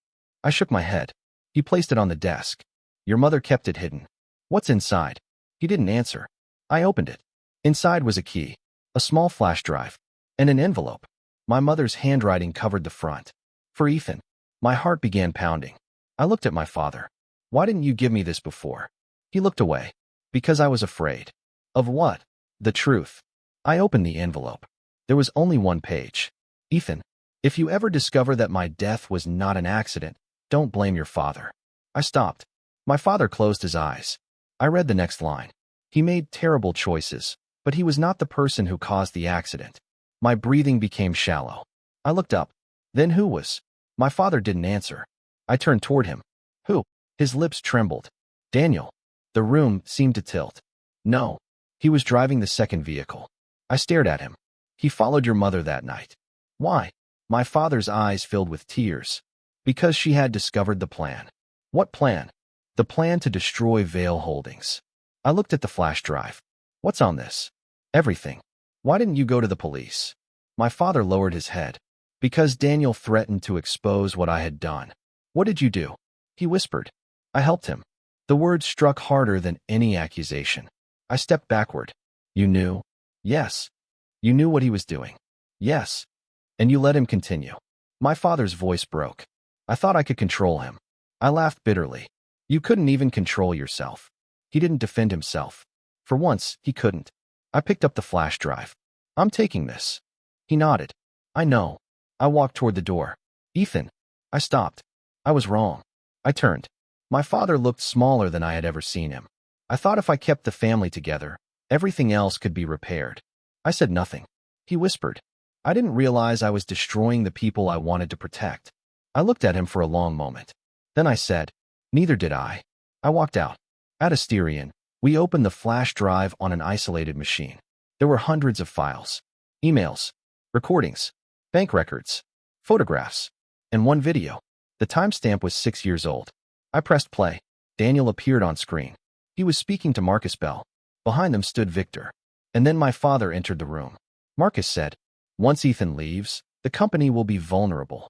I shook my head. He placed it on the desk. Your mother kept it hidden. What's inside? He didn't answer. I opened it. Inside was a key, a small flash drive, and an envelope. My mother's handwriting covered the front. For Ethan. My heart began pounding. I looked at my father. Why didn't you give me this before? He looked away. Because I was afraid. Of what? The truth. I opened the envelope. There was only 1 page. Ethan, if you ever discover that my death was not an accident, don't blame your father. I stopped. My father closed his eyes. I read the next line. He made terrible choices, but he was not the person who caused the accident. My breathing became shallow. I looked up. Then who was? My father didn't answer. I turned toward him. Who? His lips trembled. Daniel. The room seemed to tilt. No. He was driving the second vehicle. I stared at him. He followed your mother that night. Why? My father's eyes filled with tears. Because she had discovered the plan. What plan? The plan to destroy Veil Holdings. I looked at the flash drive. What's on this? Everything. Why didn't you go to the police? My father lowered his head. Because Daniel threatened to expose what I had done. What did you do? He whispered. I helped him. The words struck harder than any accusation. I stepped backward. You knew? Yes. You knew what he was doing? Yes. And you let him continue. My father's voice broke. I thought I could control him. I laughed bitterly. You couldn't even control yourself. He didn't defend himself. For once, he couldn't. I picked up the flash drive. I'm taking this. He nodded. I know. I walked toward the door. Ethan. I stopped. I was wrong. I turned. My father looked smaller than I had ever seen him. I thought if I kept the family together, everything else could be repaired. I said nothing. He whispered. I didn't realize I was destroying the people I wanted to protect. I looked at him for a long moment. Then I said, neither did I. I walked out. At Asterion, we opened the flash drive on an isolated machine. There were hundreds of files. Emails, recordings, bank records, photographs, and one video. The timestamp was 6 years old. I pressed play. Daniel appeared on screen. He was speaking to Marcus Bell. Behind them stood Victor. And then my father entered the room. Marcus said, once Ethan leaves, the company will be vulnerable.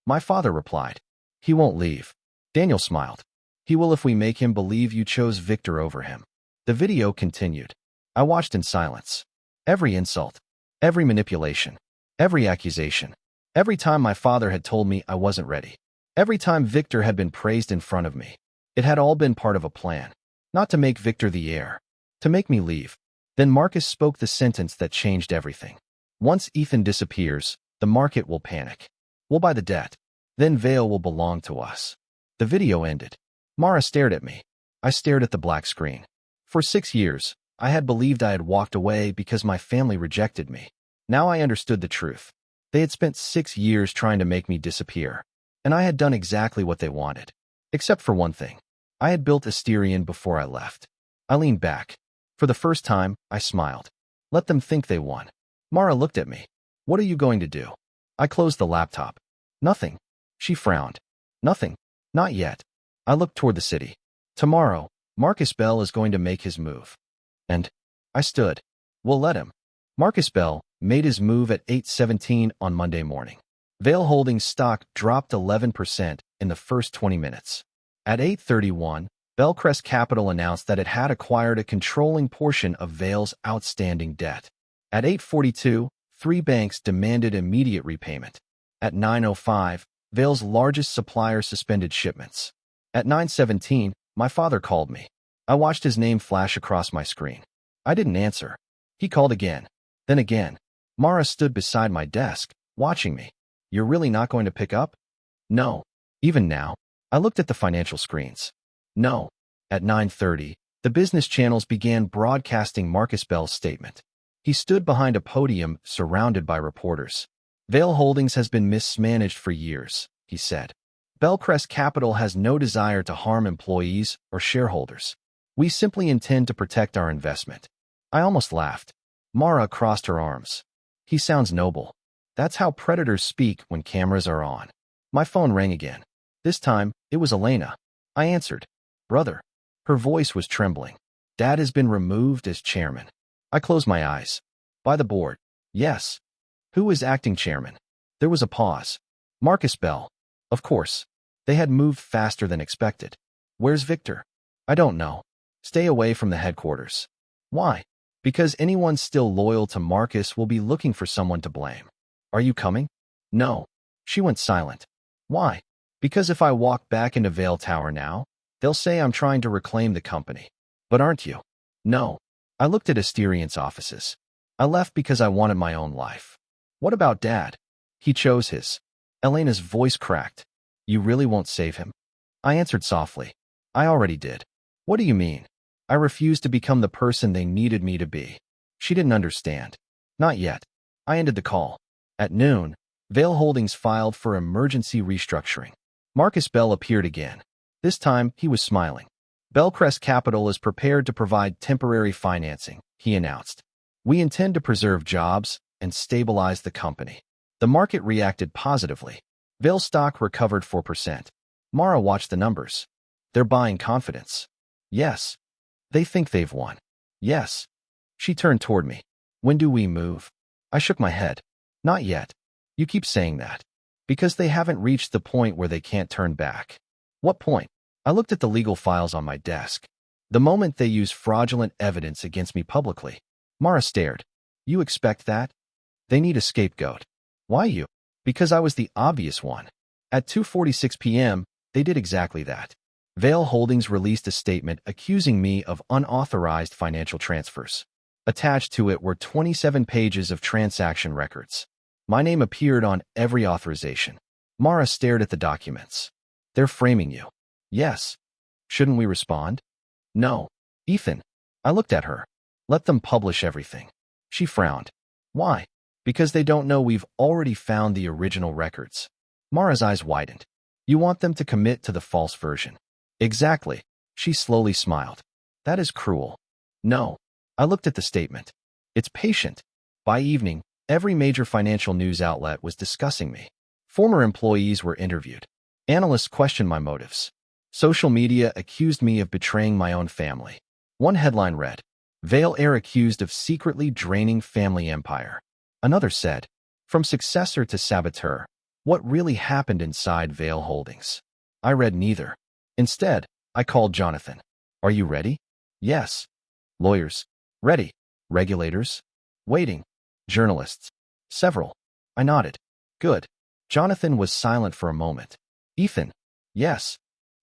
My father replied, he won't leave. Daniel smiled. He will if we make him believe you chose Victor over him. The video continued. I watched in silence. Every insult, every manipulation, every accusation, every time my father had told me I wasn't ready, every time Victor had been praised in front of me, it had all been part of a plan. Not to make Victor the heir, to make me leave. Then Marcus spoke the sentence that changed everything. Once Ethan disappears, the market will panic. We'll buy the debt. Then Vale will belong to us. The video ended. Mara stared at me. I stared at the black screen. For 6 years, I had believed I had walked away because my family rejected me. Now I understood the truth. They had spent 6 years trying to make me disappear, and I had done exactly what they wanted. Except for one thing. I had built Asterion before I left. I leaned back. For the first time, I smiled. Let them think they won. Mara looked at me. What are you going to do? I closed the laptop. Nothing. She frowned. Nothing. Not yet. I looked toward the city. Tomorrow, Marcus Bell is going to make his move. And I stood. We'll let him. Marcus Bell made his move at 8:17 on Monday morning. Vale Holdings stock dropped 11% in the first 20 minutes. At 8:31, Bellcrest Capital announced that it had acquired a controlling portion of Vale's outstanding debt. At 8:42, 3 banks demanded immediate repayment. At 9:05, Vale's largest supplier suspended shipments. At 9:17, my father called me. I watched his name flash across my screen. I didn't answer. He called again. Then again. Mara stood beside my desk, watching me. You're really not going to pick up? No. Even now, I looked at the financial screens. No. At 9:30, the business channels began broadcasting Marcus Bell's statement. He stood behind a podium surrounded by reporters. Vale Holdings has been mismanaged for years, he said. Bellcrest Capital has no desire to harm employees or shareholders. We simply intend to protect our investment. I almost laughed. Mara crossed her arms. He sounds noble. That's how predators speak when cameras are on. My phone rang again. This time, it was Elena. I answered. Brother. Her voice was trembling. Dad has been removed as chairman. I closed my eyes. By the board. Yes. Who is acting chairman? There was a pause. Marcus Bell. Of course. They had moved faster than expected. Where's Victor? I don't know. Stay away from the headquarters. Why? Because anyone still loyal to Marcus will be looking for someone to blame. Are you coming? No. She went silent. Why? Because if I walk back into Vale Tower now, they'll say I'm trying to reclaim the company. But aren't you? No. I looked at Asterion's offices. I left because I wanted my own life. What about Dad? He chose his. Elena's voice cracked. You really won't save him? I answered softly. I already did. What do you mean? I refused to become the person they needed me to be. She didn't understand. Not yet. I ended the call. At noon, Vale Holdings filed for emergency restructuring. Marcus Bell appeared again. This time, he was smiling. Bellcrest Capital is prepared to provide temporary financing, he announced. We intend to preserve jobs and stabilize the company. The market reacted positively. Vale stock recovered 4%. Mara watched the numbers. They're buying confidence. Yes. They think they've won. Yes. She turned toward me. When do we move? I shook my head. Not yet. You keep saying that. Because they haven't reached the point where they can't turn back. What point? I looked at the legal files on my desk. The moment they use fraudulent evidence against me publicly. Mara stared. You expect that? They need a scapegoat. Why you? Because I was the obvious one. At 2:46 p.m., they did exactly that. Vail Holdings released a statement accusing me of unauthorized financial transfers. Attached to it were 27 pages of transaction records. My name appeared on every authorization. Mara stared at the documents. They're framing you. Yes. Shouldn't we respond? No. Ethan. I looked at her. Let them publish everything. She frowned. Why? Because they don't know we've already found the original records. Mara's eyes widened. You want them to commit to the false version. Exactly. She slowly smiled. That is cruel. No. I looked at the statement. It's patient. By evening, every major financial news outlet was discussing me. Former employees were interviewed. Analysts questioned my motives. Social media accused me of betraying my own family. One headline read, Heir accused of secretly draining family empire. Another said, from successor to saboteur, what really happened inside Vail Holdings? I read neither. Instead, I called Jonathan. Are you ready? Yes. Lawyers. Ready. Regulators. Waiting. Journalists. Several. I nodded. Good. Jonathan was silent for a moment. Ethan. Yes.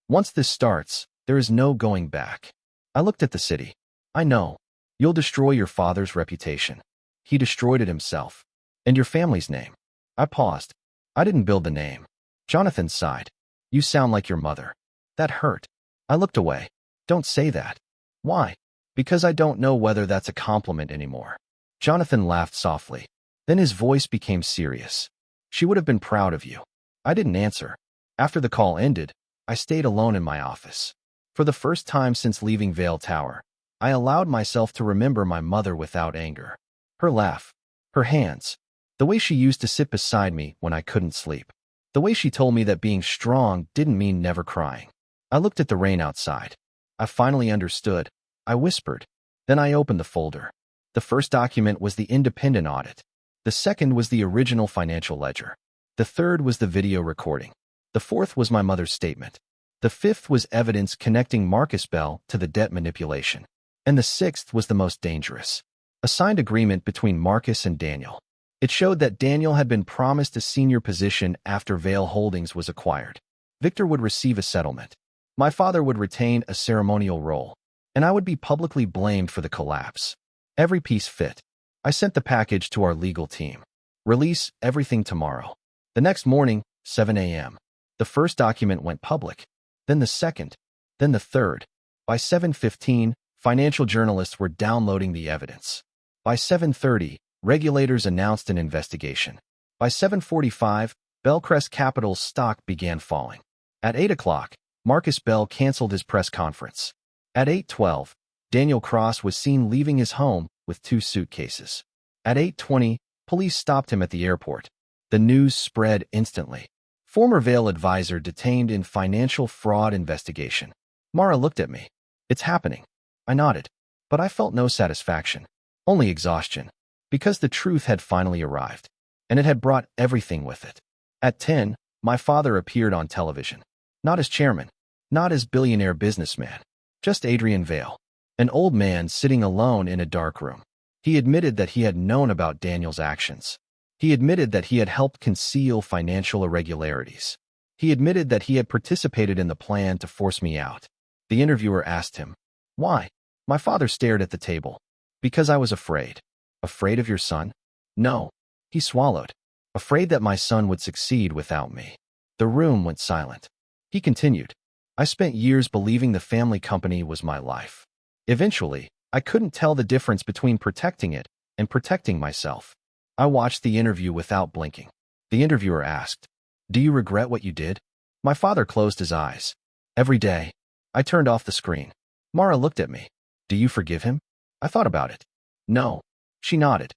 Once this starts, there is no going back. I looked at the city. I know. You'll destroy your father's reputation. He destroyed it himself. And your family's name. I paused. I didn't build the name. Jonathan sighed. You sound like your mother. That hurt. I looked away. Don't say that. Why? Because I don't know whether that's a compliment anymore. Jonathan laughed softly. Then his voice became serious. She would have been proud of you. I didn't answer. After the call ended, I stayed alone in my office. For the first time since leaving Vail Tower, I allowed myself to remember my mother without anger. Her laugh. Her hands. The way she used to sit beside me when I couldn't sleep. The way she told me that being strong didn't mean never crying. I looked at the rain outside. I finally understood. I whispered. Then I opened the folder. The first document was the independent audit. The second was the original financial ledger. The third was the video recording. The fourth was my mother's statement. The fifth was evidence connecting Marcus Bell to the debt manipulation. And the sixth was the most dangerous. A signed agreement between Marcus and Daniel. It showed that Daniel had been promised a senior position after Vail Holdings was acquired. Victor would receive a settlement. My father would retain a ceremonial role, and I would be publicly blamed for the collapse. Every piece fit. I sent the package to our legal team. Release everything tomorrow. The next morning, 7 a.m. The first document went public, then the second, then the third. By 7:15, financial journalists were downloading the evidence. By 7:30, regulators announced an investigation. By 7:45, Bellcrest Capital's stock began falling. At 8 o'clock, Marcus Bell canceled his press conference. At 8:12, Daniel Cross was seen leaving his home with 2 suitcases. At 8:20, police stopped him at the airport. The news spread instantly. Former Vail advisor detained in financial fraud investigation. Mara looked at me. It's happening. I nodded. But I felt no satisfaction. Only exhaustion. Because the truth had finally arrived. And it had brought everything with it. At 10, my father appeared on television. Not as chairman. Not as billionaire businessman. Just Adrian Vail. An old man sitting alone in a dark room. He admitted that he had known about Daniel's actions. He admitted that he had helped conceal financial irregularities. He admitted that he had participated in the plan to force me out. The interviewer asked him, why? My father stared at the table. Because I was afraid. Afraid of your son? No. He swallowed. Afraid that my son would succeed without me. The room went silent. He continued. I spent years believing the family company was my life. Eventually, I couldn't tell the difference between protecting it and protecting myself. I watched the interview without blinking. The interviewer asked, do you regret what you did? My father closed his eyes. Every day. I turned off the screen. Mara looked at me. Do you forgive him? I thought about it. No. She nodded.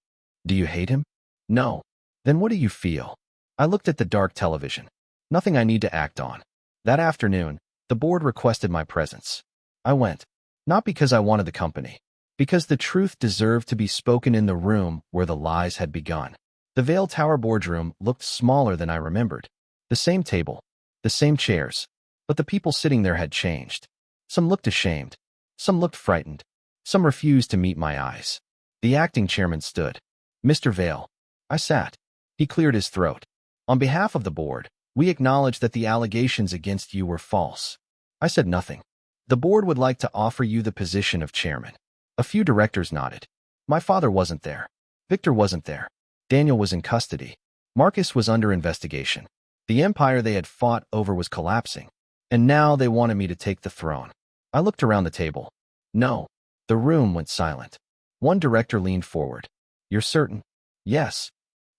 Do you hate him? No. Then what do you feel? I looked at the dark television. Nothing I need to act on. That afternoon, the board requested my presence. I went. Not because I wanted the company. Because the truth deserved to be spoken in the room where the lies had begun. The Vail Tower boardroom looked smaller than I remembered. The same table. The same chairs. But the people sitting there had changed. Some looked ashamed. Some looked frightened. Some refused to meet my eyes. The acting chairman stood. Mr. Vale. I sat. He cleared his throat. On behalf of the board, we acknowledge that the allegations against you were false. I said nothing. The board would like to offer you the position of chairman. A few directors nodded. My father wasn't there. Victor wasn't there. Daniel was in custody. Marcus was under investigation. The empire they had fought over was collapsing. And now they wanted me to take the throne. I looked around the table. No. The room went silent. One director leaned forward. You're certain? Yes.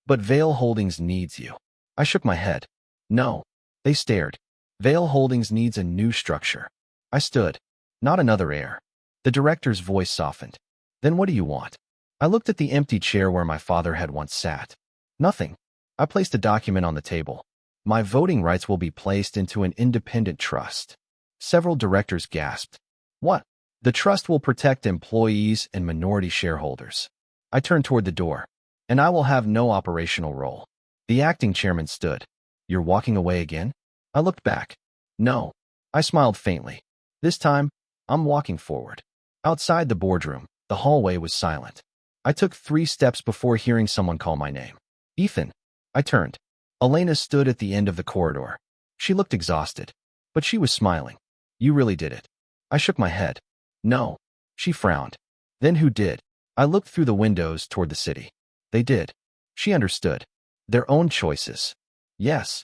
But Vale Holdings needs you. I shook my head. No. They stared. Vale Holdings needs a new structure. I stood. Not another heir. The director's voice softened. Then what do you want? I looked at the empty chair where my father had once sat. Nothing. I placed a document on the table. My voting rights will be placed into an independent trust. Several directors gasped. What? The trust will protect employees and minority shareholders. I turned toward the door. And I will have no operational role. The acting chairman stood. You're walking away again? I looked back. No. I smiled faintly. This time, I'm walking forward. Outside the boardroom, the hallway was silent. I took 3 steps before hearing someone call my name. Ethan. I turned. Elena stood at the end of the corridor. She looked exhausted. But she was smiling. You really did it. I shook my head. No. She frowned. Then who did? I looked through the windows toward the city. They did. She understood. Their own choices. Yes.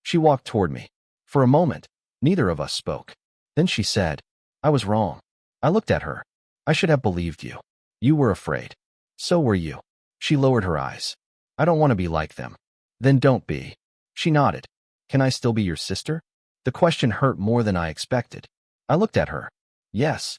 She walked toward me. For a moment, neither of us spoke. Then she said, I was wrong. I looked at her. I should have believed you. You were afraid. So were you. She lowered her eyes. I don't want to be like them. Then don't be. She nodded. Can I still be your sister? The question hurt more than I expected. I looked at her. Yes.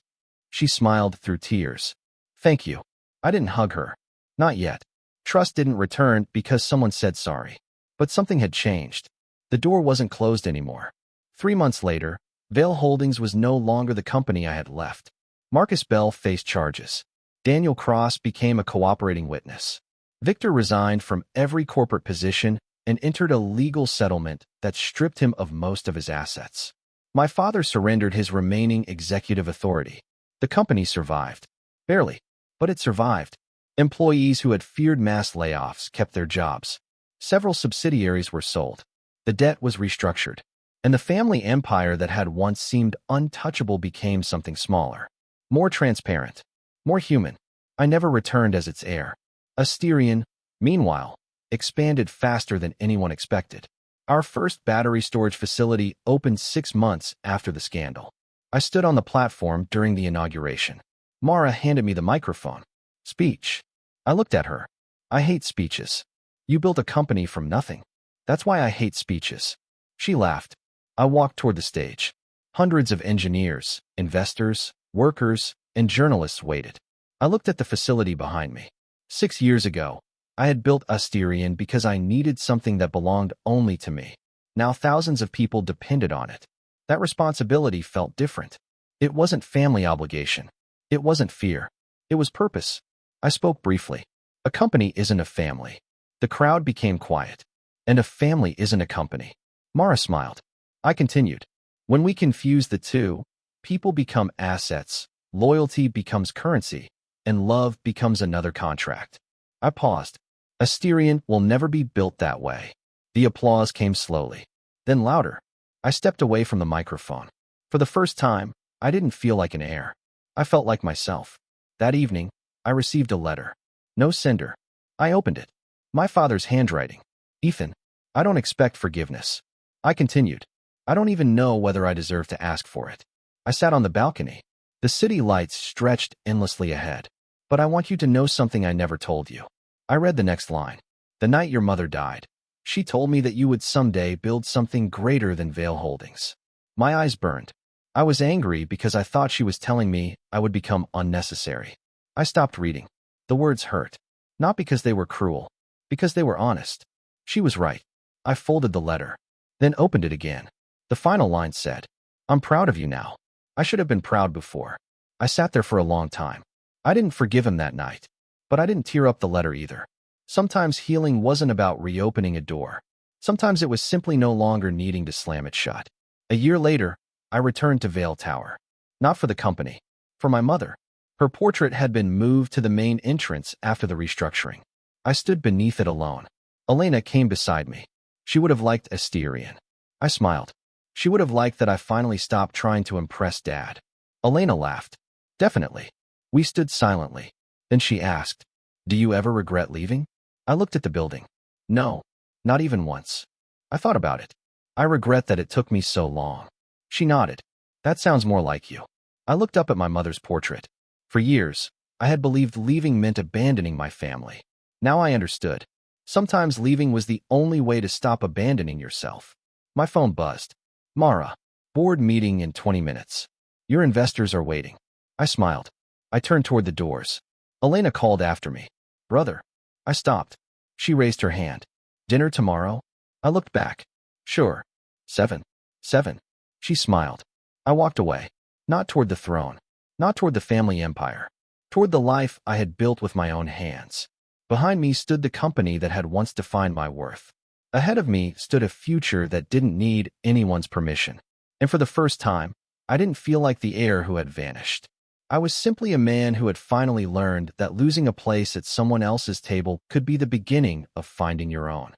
She smiled through tears. Thank you. I didn't hug her. Not yet. Trust didn't return because someone said sorry. But something had changed. The door wasn't closed anymore. 3 months later, Vale Holdings was no longer the company I had left. Marcus Bell faced charges. Daniel Cross became a cooperating witness. Victor resigned from every corporate position and entered a legal settlement that stripped him of most of his assets. My father surrendered his remaining executive authority. The company survived. Barely, but it survived. Employees who had feared mass layoffs kept their jobs. Several subsidiaries were sold. The debt was restructured. And the family empire that had once seemed untouchable became something smaller. More transparent. More human. I never returned as its heir. Asterion, meanwhile, expanded faster than anyone expected. Our first battery storage facility opened 6 months after the scandal. I stood on the platform during the inauguration. Mara handed me the microphone. Speech. I looked at her. I hate speeches. You built a company from nothing. That's why I hate speeches. She laughed. I walked toward the stage. Hundreds of engineers, investors, workers, and journalists waited. I looked at the facility behind me. 6 years ago, I had built Asterion because I needed something that belonged only to me. Now thousands of people depended on it. That responsibility felt different. It wasn't family obligation. It wasn't fear. It was purpose. I spoke briefly. A company isn't a family. The crowd became quiet. And a family isn't a company. Mara smiled. I continued. When we confuse the two, people become assets, loyalty becomes currency, and love becomes another contract. I paused. Asterion will never be built that way. The applause came slowly, then louder. I stepped away from the microphone. For the first time, I didn't feel like an heir. I felt like myself. That evening, I received a letter. No sender. I opened it. My father's handwriting. Ethan, I don't expect forgiveness. I continued. I don't even know whether I deserve to ask for it. I sat on the balcony. The city lights stretched endlessly ahead. But I want you to know something I never told you. I read the next line. The night your mother died, she told me that you would someday build something greater than Vale Holdings. My eyes burned. I was angry because I thought she was telling me I would become unnecessary. I stopped reading. The words hurt. Not because they were cruel, because they were honest. She was right. I folded the letter, then opened it again. The final line said, I'm proud of you now. I should have been proud before. I sat there for a long time. I didn't forgive him that night, but I didn't tear up the letter either. Sometimes healing wasn't about reopening a door. Sometimes it was simply no longer needing to slam it shut. A year later, I returned to Vale Tower. Not for the company. For my mother. Her portrait had been moved to the main entrance after the restructuring. I stood beneath it alone. Elena came beside me. She would have liked Asterion. I smiled. She would have liked that I finally stopped trying to impress Dad. Elena laughed. Definitely. We stood silently. Then she asked, "Do you ever regret leaving?" I looked at the building. No, not even once. I thought about it. I regret that it took me so long. She nodded. That sounds more like you. I looked up at my mother's portrait. For years, I had believed leaving meant abandoning my family. Now I understood. Sometimes leaving was the only way to stop abandoning yourself. My phone buzzed. Mara, board meeting in 20 minutes. Your investors are waiting. I smiled. I turned toward the doors. Elena called after me. Brother. I stopped. She raised her hand. Dinner tomorrow? I looked back. Sure. 7. She smiled. I walked away. Not toward the throne. Not toward the family empire. Toward the life I had built with my own hands. Behind me stood the company that had once defined my worth. Ahead of me stood a future that didn't need anyone's permission. And for the first time, I didn't feel like the heir who had vanished. I was simply a man who had finally learned that losing a place at someone else's table could be the beginning of finding your own.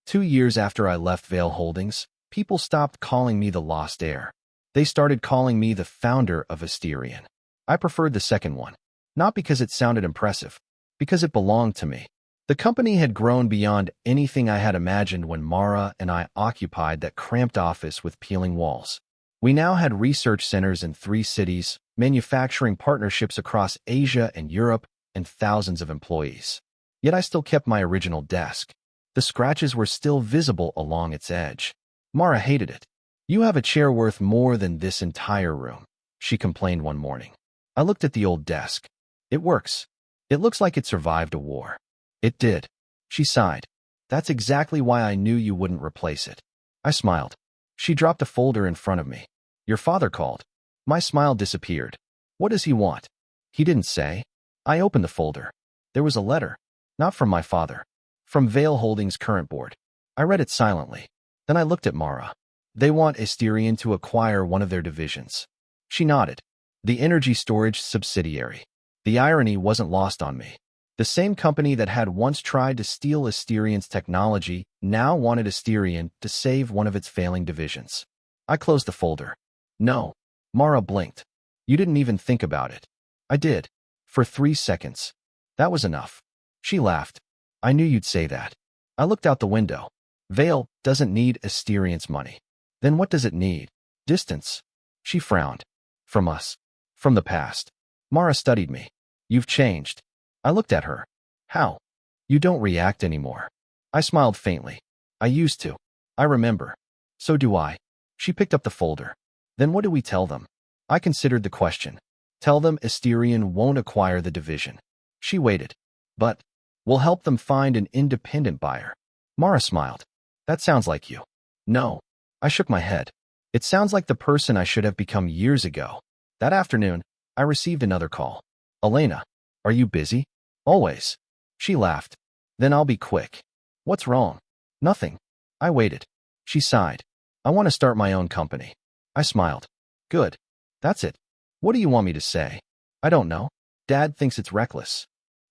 2 years after I left Vale Holdings, people stopped calling me the lost heir. They started calling me the founder of Asterion. I preferred the second one. Not because it sounded impressive, because it belonged to me. The company had grown beyond anything I had imagined when Mara and I occupied that cramped office with peeling walls. We now had research centers in 3 cities, manufacturing partnerships across Asia and Europe, and thousands of employees. Yet I still kept my original desk. The scratches were still visible along its edge. Mara hated it. You have a chair worth more than this entire room, she complained one morning. I looked at the old desk. It works. It looks like it survived a war. It did. She sighed. That's exactly why I knew you wouldn't replace it. I smiled. She dropped a folder in front of me. Your father called. My smile disappeared. What does he want? He didn't say. I opened the folder. There was a letter. Not from my father. From Vale Holdings' current board. I read it silently. Then I looked at Mara. They want Asterion to acquire one of their divisions. She nodded. The energy storage subsidiary. The irony wasn't lost on me. The same company that had once tried to steal Asterion's technology now wanted Asterion to save one of its failing divisions. I closed the folder. No. Mara blinked. You didn't even think about it. I did. For 3 seconds. That was enough. She laughed. I knew you'd say that. I looked out the window. Vale doesn't need Asterion's money. Then what does it need? Distance. She frowned. From us. From the past. Mara studied me. You've changed. I looked at her. How? You don't react anymore. I smiled faintly. I used to. I remember. So do I. She picked up the folder. Then what do we tell them? I considered the question. Tell them Asterion won't acquire the division. She waited. But we'll help them find an independent buyer. Mara smiled. That sounds like you. No. I shook my head. It sounds like the person I should have become years ago. That afternoon, I received another call. Elena, are you busy? Always. She laughed. Then I'll be quick. What's wrong? Nothing. I waited. She sighed. I want to start my own company. I smiled. Good. That's it. What do you want me to say? I don't know. Dad thinks it's reckless.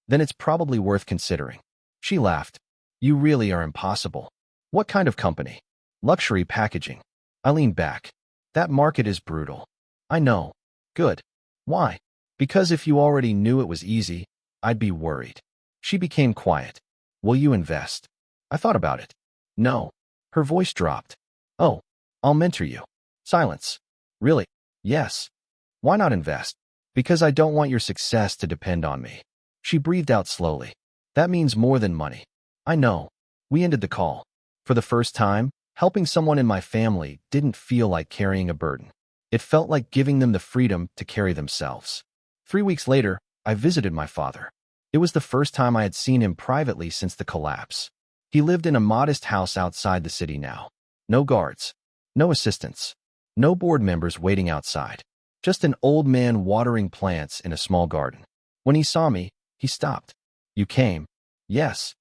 Then it's probably worth considering. She laughed. You really are impossible. What kind of company? Luxury packaging. I leaned back. That market is brutal. I know. Good. Why? Because if you already knew it was easy, I'd be worried. She became quiet. Will you invest? I thought about it. No. Her voice dropped. Oh, I'll mentor you. Silence. Really? Yes. Why not invest? Because I don't want your success to depend on me. She breathed out slowly. That means more than money. I know. We ended the call. For the first time, helping someone in my family didn't feel like carrying a burden. It felt like giving them the freedom to carry themselves. 3 weeks later, I visited my father. It was the first time I had seen him privately since the collapse. He lived in a modest house outside the city now. No guards. No assistants. No board members waiting outside. Just an old man watering plants in a small garden. When he saw me, he stopped. You came? Yes.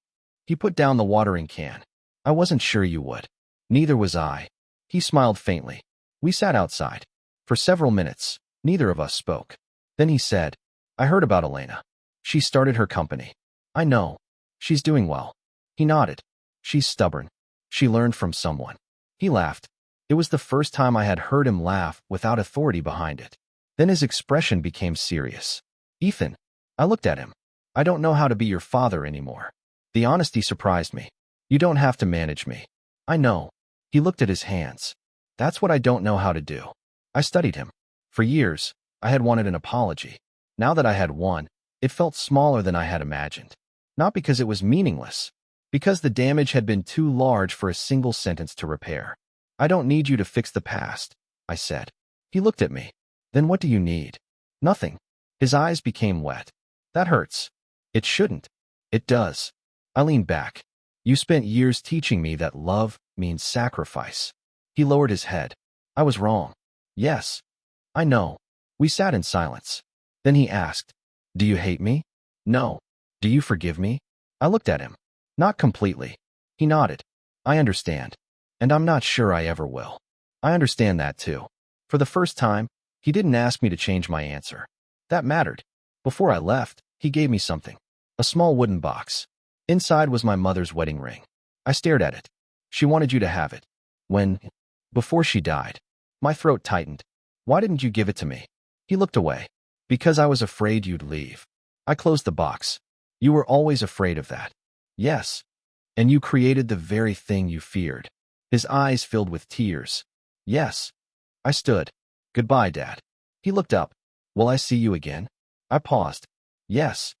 He put down the watering can. I wasn't sure you would. Neither was I. He smiled faintly. We sat outside. For several minutes, neither of us spoke. Then he said, I heard about Elena. She started her company. I know. She's doing well. He nodded. She's stubborn. She learned from someone. He laughed. It was the first time I had heard him laugh without authority behind it. Then his expression became serious. Ethan. I looked at him. I don't know how to be your father anymore. The honesty surprised me. You don't have to manage me. I know. He looked at his hands. That's what I don't know how to do. I studied him. For years, I had wanted an apology. Now that I had one, it felt smaller than I had imagined. Not because it was meaningless, because the damage had been too large for a single sentence to repair. I don't need you to fix the past, I said. He looked at me. Then what do you need? Nothing. His eyes became wet. That hurts. It shouldn't. It does. I leaned back. You spent years teaching me that love means sacrifice. He lowered his head. I was wrong. Yes. I know. We sat in silence. Then he asked, do you hate me? No. Do you forgive me? I looked at him. Not completely. He nodded. I understand. And I'm not sure I ever will. I understand that too. For the first time, he didn't ask me to change my answer. That mattered. Before I left, he gave me something. A small wooden box. Inside was my mother's wedding ring. I stared at it. She wanted you to have it. Before she died. My throat tightened. Why didn't you give it to me? He looked away. Because I was afraid you'd leave. I closed the box. You were always afraid of that. Yes. And you created the very thing you feared. His eyes filled with tears. Yes. I stood. Goodbye, Dad. He looked up. Will I see you again? I paused. Yes.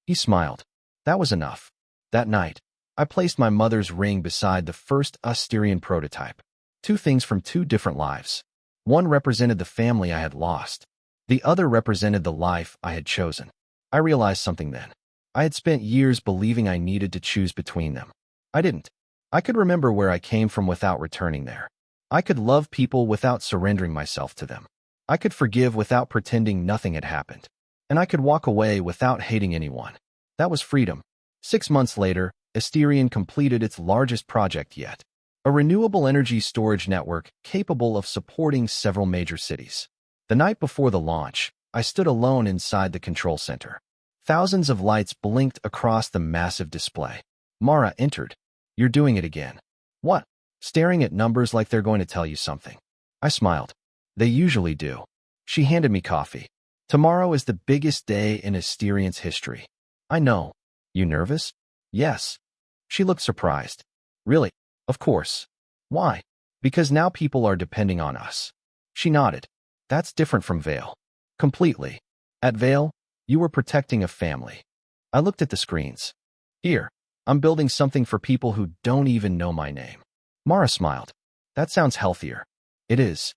He smiled. That was enough. That night, I placed my mother's ring beside the first Asterian prototype. Two things from two different lives. One represented the family I had lost. The other represented the life I had chosen. I realized something then. I had spent years believing I needed to choose between them. I didn't. I could remember where I came from without returning there. I could love people without surrendering myself to them. I could forgive without pretending nothing had happened. And I could walk away without hating anyone. That was freedom. 6 months later, Asterian completed its largest project yet. A renewable energy storage network capable of supporting several major cities. The night before the launch, I stood alone inside the control center. Thousands of lights blinked across the massive display. Mara entered. You're doing it again. What? Staring at numbers like they're going to tell you something. I smiled. They usually do. She handed me coffee. Tomorrow is the biggest day in Asterian's history. I know. You nervous? Yes. She looked surprised. Really? Of course. Why? Because now people are depending on us. She nodded. That's different from Vale. Completely. At Vale, you were protecting a family. I looked at the screens. Here, I'm building something for people who don't even know my name. Mara smiled. That sounds healthier. It is.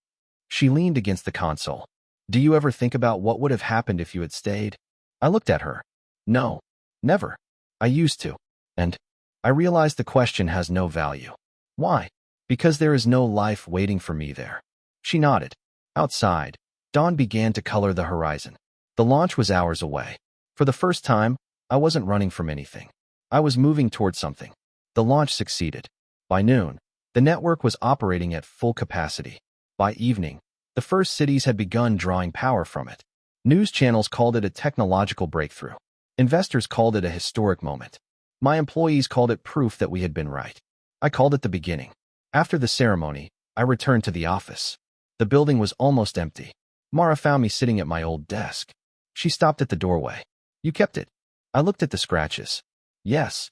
She leaned against the console. Do you ever think about what would have happened if you had stayed? I looked at her. No. Never. I used to. And I realized the question has no value. Why? Because there is no life waiting for me there. She nodded. Outside, dawn began to color the horizon. The launch was hours away. For the first time, I wasn't running from anything. I was moving toward something. The launch succeeded. By noon, the network was operating at full capacity. By evening, the first cities had begun drawing power from it. News channels called it a technological breakthrough. Investors called it a historic moment. My employees called it proof that we had been right. I called it the beginning. After the ceremony, I returned to the office. The building was almost empty. Mara found me sitting at my old desk. She stopped at the doorway. You kept it. I looked at the scratches. Yes.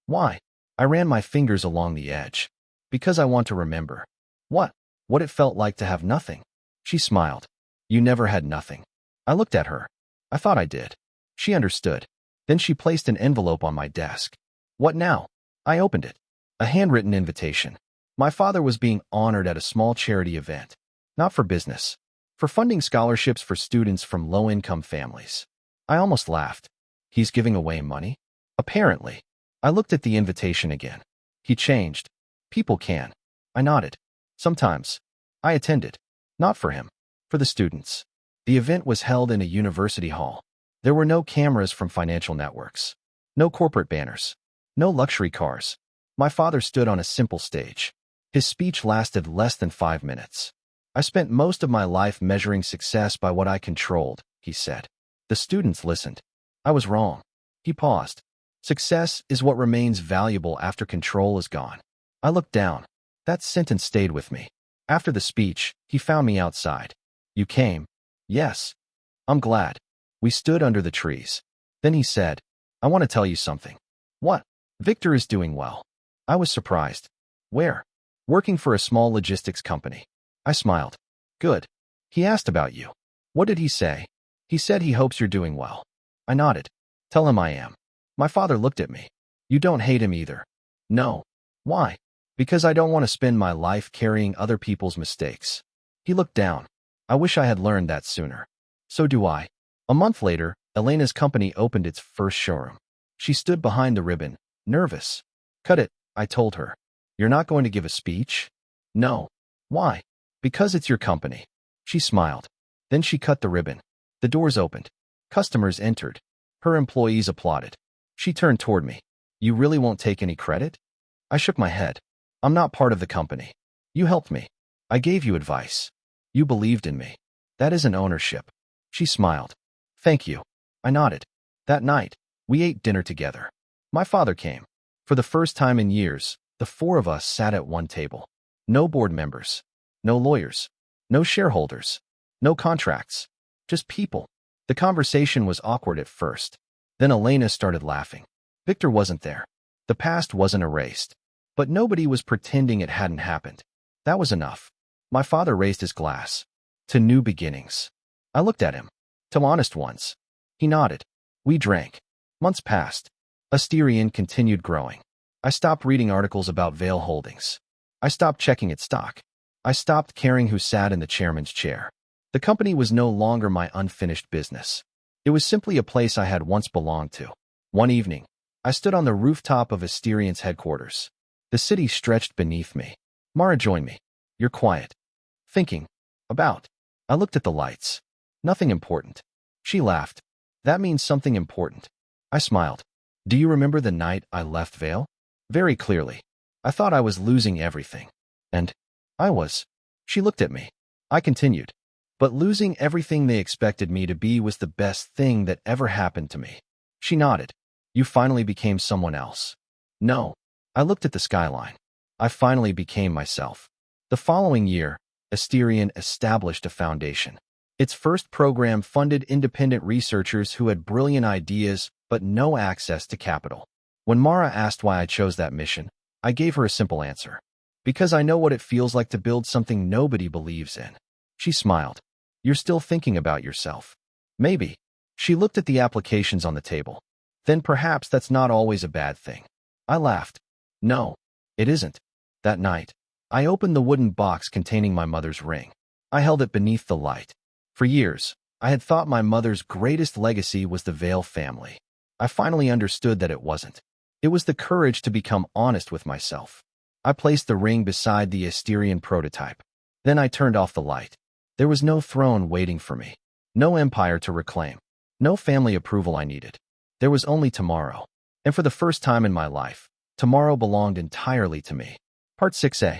Why? I ran my fingers along the edge. Because I want to remember. What? What it felt like to have nothing. She smiled. You never had nothing. I looked at her. I thought I did. She understood. Then she placed an envelope on my desk. What now? I opened it. A handwritten invitation. My father was being honored at a small charity event. Not for business. For funding scholarships for students from low-income families. I almost laughed. He's giving away money? Apparently. I looked at the invitation again. He changed. People can. I nodded. Sometimes. I attended. Not for him. For the students. The event was held in a university hall. There were no cameras from financial networks. No corporate banners. No luxury cars. My father stood on a simple stage. His speech lasted less than 5 minutes. I spent most of my life measuring success by what I controlled, he said. The students listened. I was wrong. He paused. Success is what remains valuable after control is gone. I looked down. That sentence stayed with me. After the speech, he found me outside. You came? Yes. I'm glad. We stood under the trees. Then he said, I want to tell you something. What? Victor is doing well. I was surprised. Where? Working for a small logistics company. I smiled. Good. He asked about you. What did he say? He said he hopes you're doing well. I nodded. Tell him I am. My father looked at me. You don't hate him either. No. Why? Because I don't want to spend my life carrying other people's mistakes. He looked down. I wish I had learned that sooner. So do I. A month later, Elena's company opened its first showroom. She stood behind the ribbon, nervous. Cut it, I told her. You're not going to give a speech? No. Why? Because it's your company. She smiled. Then she cut the ribbon. The doors opened. Customers entered. Her employees applauded. She turned toward me. You really won't take any credit? I shook my head. I'm not part of the company. You helped me. I gave you advice. You believed in me. That isn't ownership. She smiled. Thank you. I nodded. That night, we ate dinner together. My father came. For the first time in years, the four of us sat at one table. No board members. No lawyers. No shareholders. No contracts. Just people. The conversation was awkward at first. Then Elena started laughing. Victor wasn't there. The past wasn't erased. But nobody was pretending it hadn't happened. That was enough. My father raised his glass. To new beginnings. I looked at him. To honest ones. He nodded. We drank. Months passed. Asterion continued growing. I stopped reading articles about Vale Holdings. I stopped checking its stock. I stopped caring who sat in the chairman's chair. The company was no longer my unfinished business. It was simply a place I had once belonged to. One evening, I stood on the rooftop of Asterion's headquarters. The city stretched beneath me. Mara joined me. You're quiet. Thinking. About. I looked at the lights. Nothing important. She laughed. That means something important. I smiled. Do you remember the night I left Vale? Very clearly. I thought I was losing everything. And I was. She looked at me. I continued. But losing everything they expected me to be was the best thing that ever happened to me. She nodded. You finally became someone else. No. I looked at the skyline. I finally became myself. The following year, Asterion established a foundation. Its first program funded independent researchers who had brilliant ideas but no access to capital. When Mara asked why I chose that mission, I gave her a simple answer. Because I know what it feels like to build something nobody believes in. She smiled. You're still thinking about yourself. Maybe. She looked at the applications on the table. Then perhaps that's not always a bad thing. I laughed. No, it isn't. That night, I opened the wooden box containing my mother's ring. I held it beneath the light. For years, I had thought my mother's greatest legacy was the Vale family. I finally understood that it wasn't. It was the courage to become honest with myself. I placed the ring beside the Asterion prototype. Then I turned off the light. There was no throne waiting for me. No empire to reclaim. No family approval I needed. There was only tomorrow. And for the first time in my life, tomorrow belonged entirely to me. Part 6a.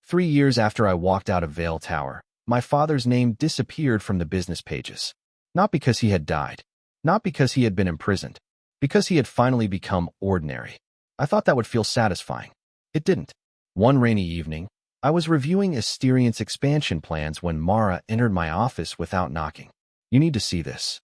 3 years after I walked out of Vale Tower, my father's name disappeared from the business pages. Not because he had died. Not because he had been imprisoned. Because he had finally become ordinary. I thought that would feel satisfying. It didn't. One rainy evening, I was reviewing Asterion's expansion plans when Mara entered my office without knocking. You need to see this.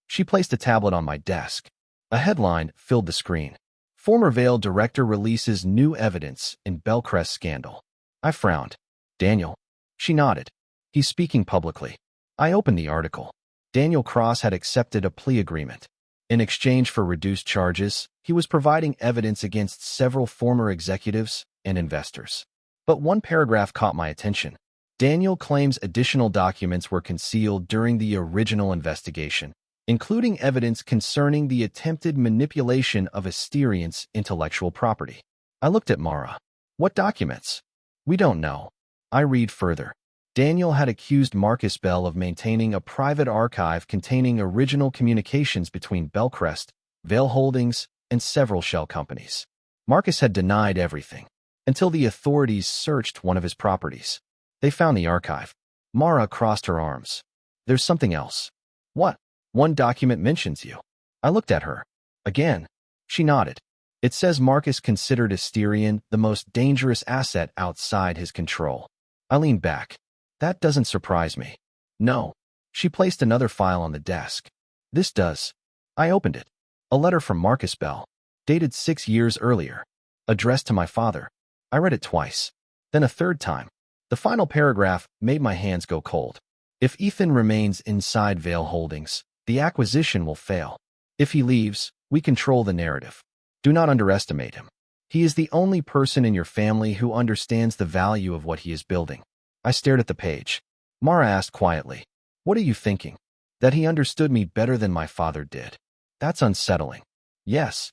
She placed a tablet on my desk. A headline filled the screen. Former Vale director releases new evidence in Belcrest scandal. I frowned. Daniel. She nodded. He's speaking publicly. I opened the article. Daniel Cross had accepted a plea agreement. In exchange for reduced charges, he was providing evidence against several former executives and investors. But one paragraph caught my attention. Daniel claims additional documents were concealed during the original investigation, including evidence concerning the attempted manipulation of Asterion's intellectual property. I looked at Mara. What documents? We don't know. I read further. Daniel had accused Marcus Bell of maintaining a private archive containing original communications between Belcrest, Vale Holdings, and several shell companies. Marcus had denied everything, until the authorities searched one of his properties. They found the archive. Mara crossed her arms. There's something else. What? One document mentions you. I looked at her. Again. She nodded. It says Marcus considered Asterion the most dangerous asset outside his control. I leaned back. That doesn't surprise me. No. She placed another file on the desk. This does. I opened it. A letter from Marcus Bell, dated 6 years earlier, addressed to my father. I read it twice, then a third time. The final paragraph made my hands go cold. If Ethan remains inside Vale Holdings, the acquisition will fail. If he leaves, we control the narrative. Do not underestimate him. He is the only person in your family who understands the value of what he is building. I stared at the page. Mara asked quietly, "What are you thinking?" That he understood me better than my father did. That's unsettling. Yes.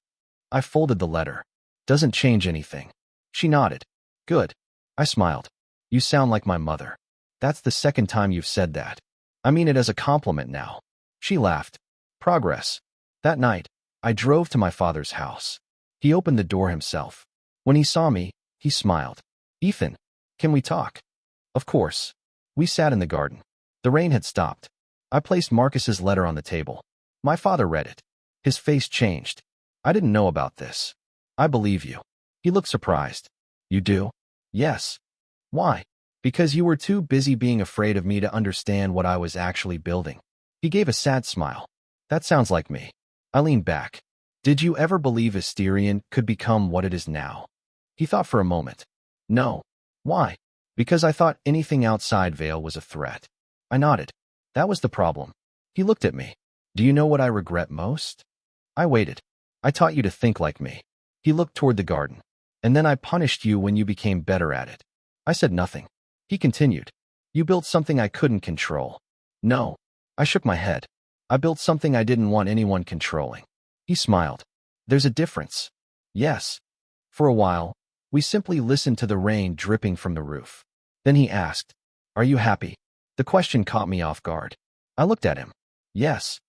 I folded the letter. Doesn't change anything. She nodded. Good. I smiled. You sound like my mother. That's the second time you've said that. I mean it as a compliment now. She laughed. Progress. That night, I drove to my father's house. He opened the door himself. When he saw me, he smiled. Ethan, can we talk? Of course. We sat in the garden. The rain had stopped. I placed Marcus's letter on the table. My father read it. His face changed. I didn't know about this. I believe you. He looked surprised. You do? Yes. Why? Because you were too busy being afraid of me to understand what I was actually building. He gave a sad smile. That sounds like me. I leaned back. Did you ever believe Asterion could become what it is now? He thought for a moment. No. Why? Because I thought anything outside Vale was a threat. I nodded. That was the problem. He looked at me. Do you know what I regret most? I waited. I taught you to think like me. He looked toward the garden. And then I punished you when you became better at it. I said nothing. He continued. You built something I couldn't control. No. I shook my head. I built something I didn't want anyone controlling. He smiled. There's a difference. Yes. For a while, we simply listened to the rain dripping from the roof. Then he asked, Are you happy? The question caught me off guard. I looked at him. Yes.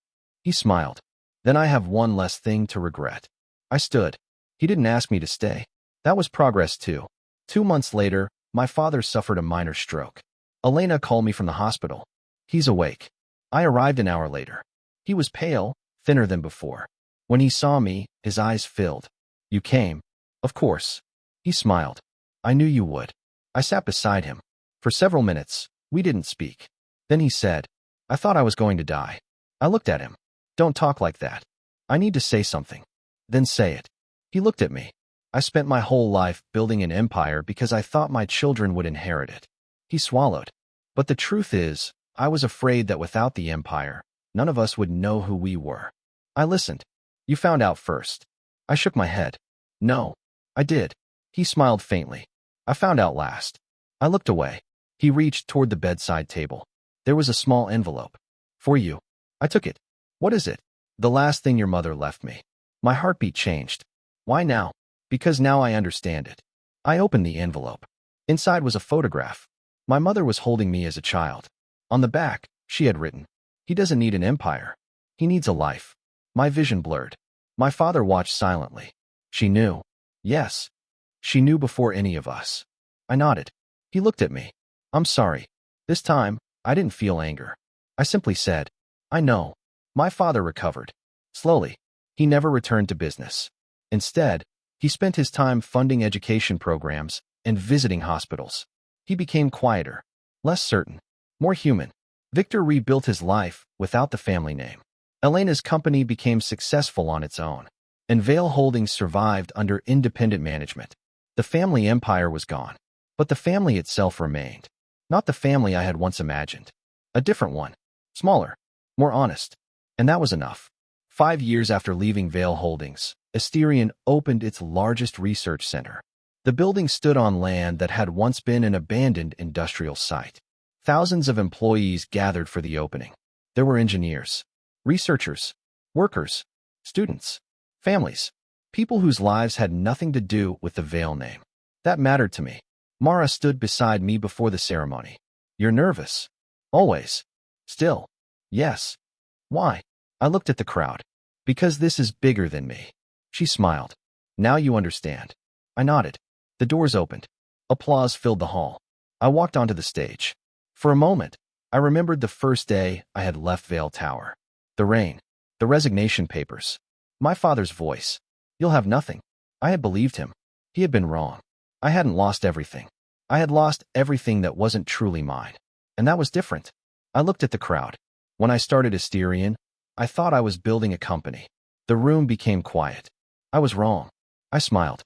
He smiled. Then I have one less thing to regret. I stood. He didn't ask me to stay. That was progress too. 2 months later, my father suffered a minor stroke. Elena called me from the hospital. He's awake. I arrived an hour later. He was pale, thinner than before. When he saw me, his eyes filled. You came. Of course. He smiled. I knew you would. I sat beside him. For several minutes, we didn't speak. Then he said, I thought I was going to die. I looked at him. Don't talk like that. I need to say something. Then say it. He looked at me. I spent my whole life building an empire because I thought my children would inherit it. He swallowed. But the truth is, I was afraid that without the empire, none of us would know who we were. I listened. You found out first. I shook my head. No. I did. He smiled faintly. I found out last. I looked away. He reached toward the bedside table. There was a small envelope. For you. I took it. What is it? The last thing your mother left me. My heartbeat changed. Why now? Because now I understand it. I opened the envelope. Inside was a photograph. My mother was holding me as a child. On the back, she had written, He doesn't need an empire. He needs a life. My vision blurred. My father watched silently. She knew. Yes. She knew before any of us. I nodded. He looked at me. I'm sorry. This time, I didn't feel anger. I simply said, I know. My father recovered. Slowly. He never returned to business. Instead, he spent his time funding education programs and visiting hospitals. He became quieter, less certain, more human. Victor rebuilt his life without the family name. Elena's company became successful on its own, and Vale Holdings survived under independent management. The family empire was gone, but the family itself remained. Not the family I had once imagined. A different one. Smaller. More honest. And that was enough. 5 years after leaving Vale Holdings, Asterion opened its largest research center. The building stood on land that had once been an abandoned industrial site. Thousands of employees gathered for the opening. There were engineers, researchers, workers, students, families, people whose lives had nothing to do with the Vale name. That mattered to me. Mara stood beside me before the ceremony. You're nervous. Always. Still. Yes. Why? I looked at the crowd. Because this is bigger than me. She smiled. Now you understand. I nodded. The doors opened. Applause filled the hall. I walked onto the stage. For a moment, I remembered the first day I had left Vale Tower. The rain. The resignation papers. My father's voice. You'll have nothing. I had believed him. He had been wrong. I hadn't lost everything. I had lost everything that wasn't truly mine. And that was different. I looked at the crowd. When I started Asterion, I thought I was building a company. The room became quiet. I was wrong. I smiled.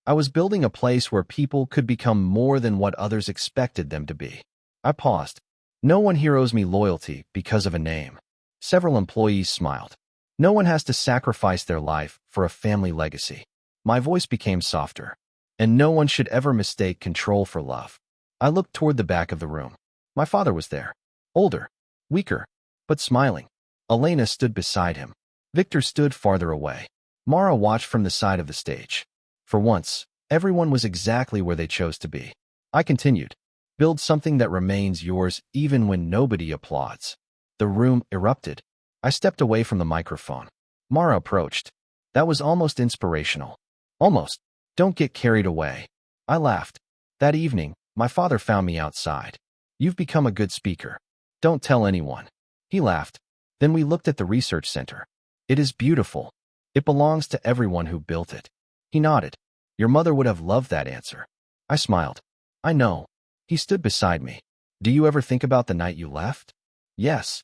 I was building a place where people could become more than what others expected them to be. I paused. No one here owes me loyalty because of a name. Several employees smiled. No one has to sacrifice their life for a family legacy. My voice became softer. And no one should ever mistake control for love. I looked toward the back of the room. My father was there. Older. Weaker. But smiling. Elena stood beside him. Victor stood farther away. Mara watched from the side of the stage. For once, everyone was exactly where they chose to be. I continued. Build something that remains yours even when nobody applauds. The room erupted. I stepped away from the microphone. Mara approached. That was almost inspirational. Almost. Don't get carried away. I laughed. That evening, my father found me outside. You've become a good speaker. Don't tell anyone. He laughed. Then we looked at the research center. It is beautiful. It belongs to everyone who built it. He nodded. Your mother would have loved that answer. I smiled. I know. He stood beside me. Do you ever think about the night you left? Yes.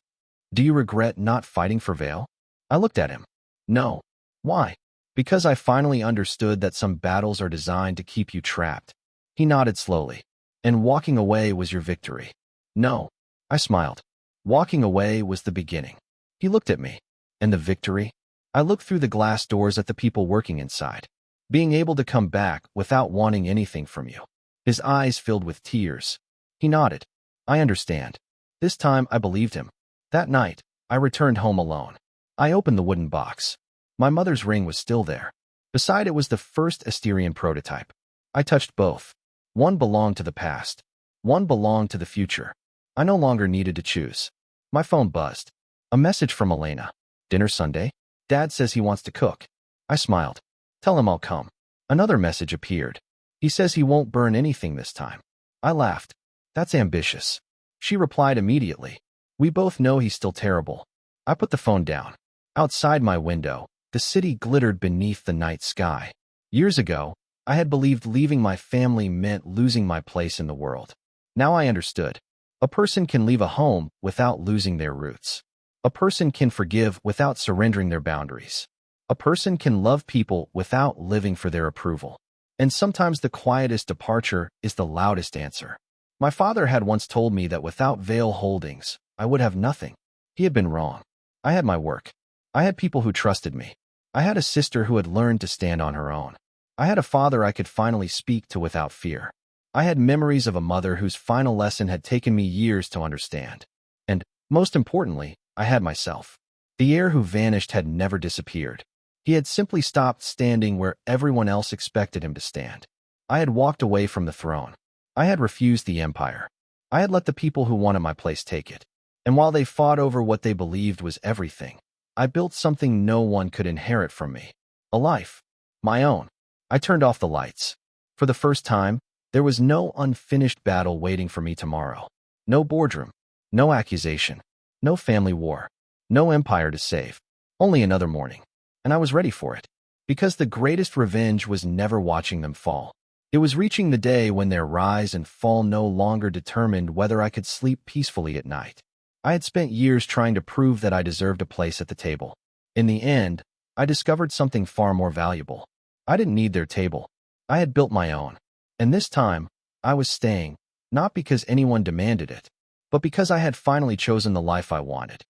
Do you regret not fighting for Vale? I looked at him. No. Why? Because I finally understood that some battles are designed to keep you trapped. He nodded slowly. And walking away was your victory. No. I smiled. Walking away was the beginning. He looked at me. And the victory? I looked through the glass doors at the people working inside. Being able to come back without wanting anything from you. His eyes filled with tears. He nodded. I understand. This time I believed him. That night, I returned home alone. I opened the wooden box. My mother's ring was still there. Beside it was the first Asterion prototype. I touched both. One belonged to the past. One belonged to the future. I no longer needed to choose. My phone buzzed. A message from Elena. Dinner Sunday? Dad says he wants to cook. I smiled. Tell him I'll come. Another message appeared. He says he won't burn anything this time. I laughed. That's ambitious. She replied immediately. We both know he's still terrible. I put the phone down. Outside my window, the city glittered beneath the night sky. Years ago, I had believed leaving my family meant losing my place in the world. Now I understood. A person can leave a home without losing their roots. A person can forgive without surrendering their boundaries. A person can love people without living for their approval. And sometimes the quietest departure is the loudest answer. My father had once told me that without Vale Holdings, I would have nothing. He had been wrong. I had my work. I had people who trusted me. I had a sister who had learned to stand on her own. I had a father I could finally speak to without fear. I had memories of a mother whose final lesson had taken me years to understand. And, most importantly, I had myself. The heir who vanished had never disappeared. He had simply stopped standing where everyone else expected him to stand. I had walked away from the throne. I had refused the empire. I had let the people who wanted my place take it. And while they fought over what they believed was everything, I built something no one could inherit from me. A life. My own. I turned off the lights. For the first time, there was no unfinished battle waiting for me tomorrow. No boardroom. No accusation. No family war. No empire to save. Only another morning. And I was ready for it. Because the greatest revenge was never watching them fall. It was reaching the day when their rise and fall no longer determined whether I could sleep peacefully at night. I had spent years trying to prove that I deserved a place at the table. In the end, I discovered something far more valuable. I didn't need their table. I had built my own. And this time, I was staying, not because anyone demanded it, but because I had finally chosen the life I wanted.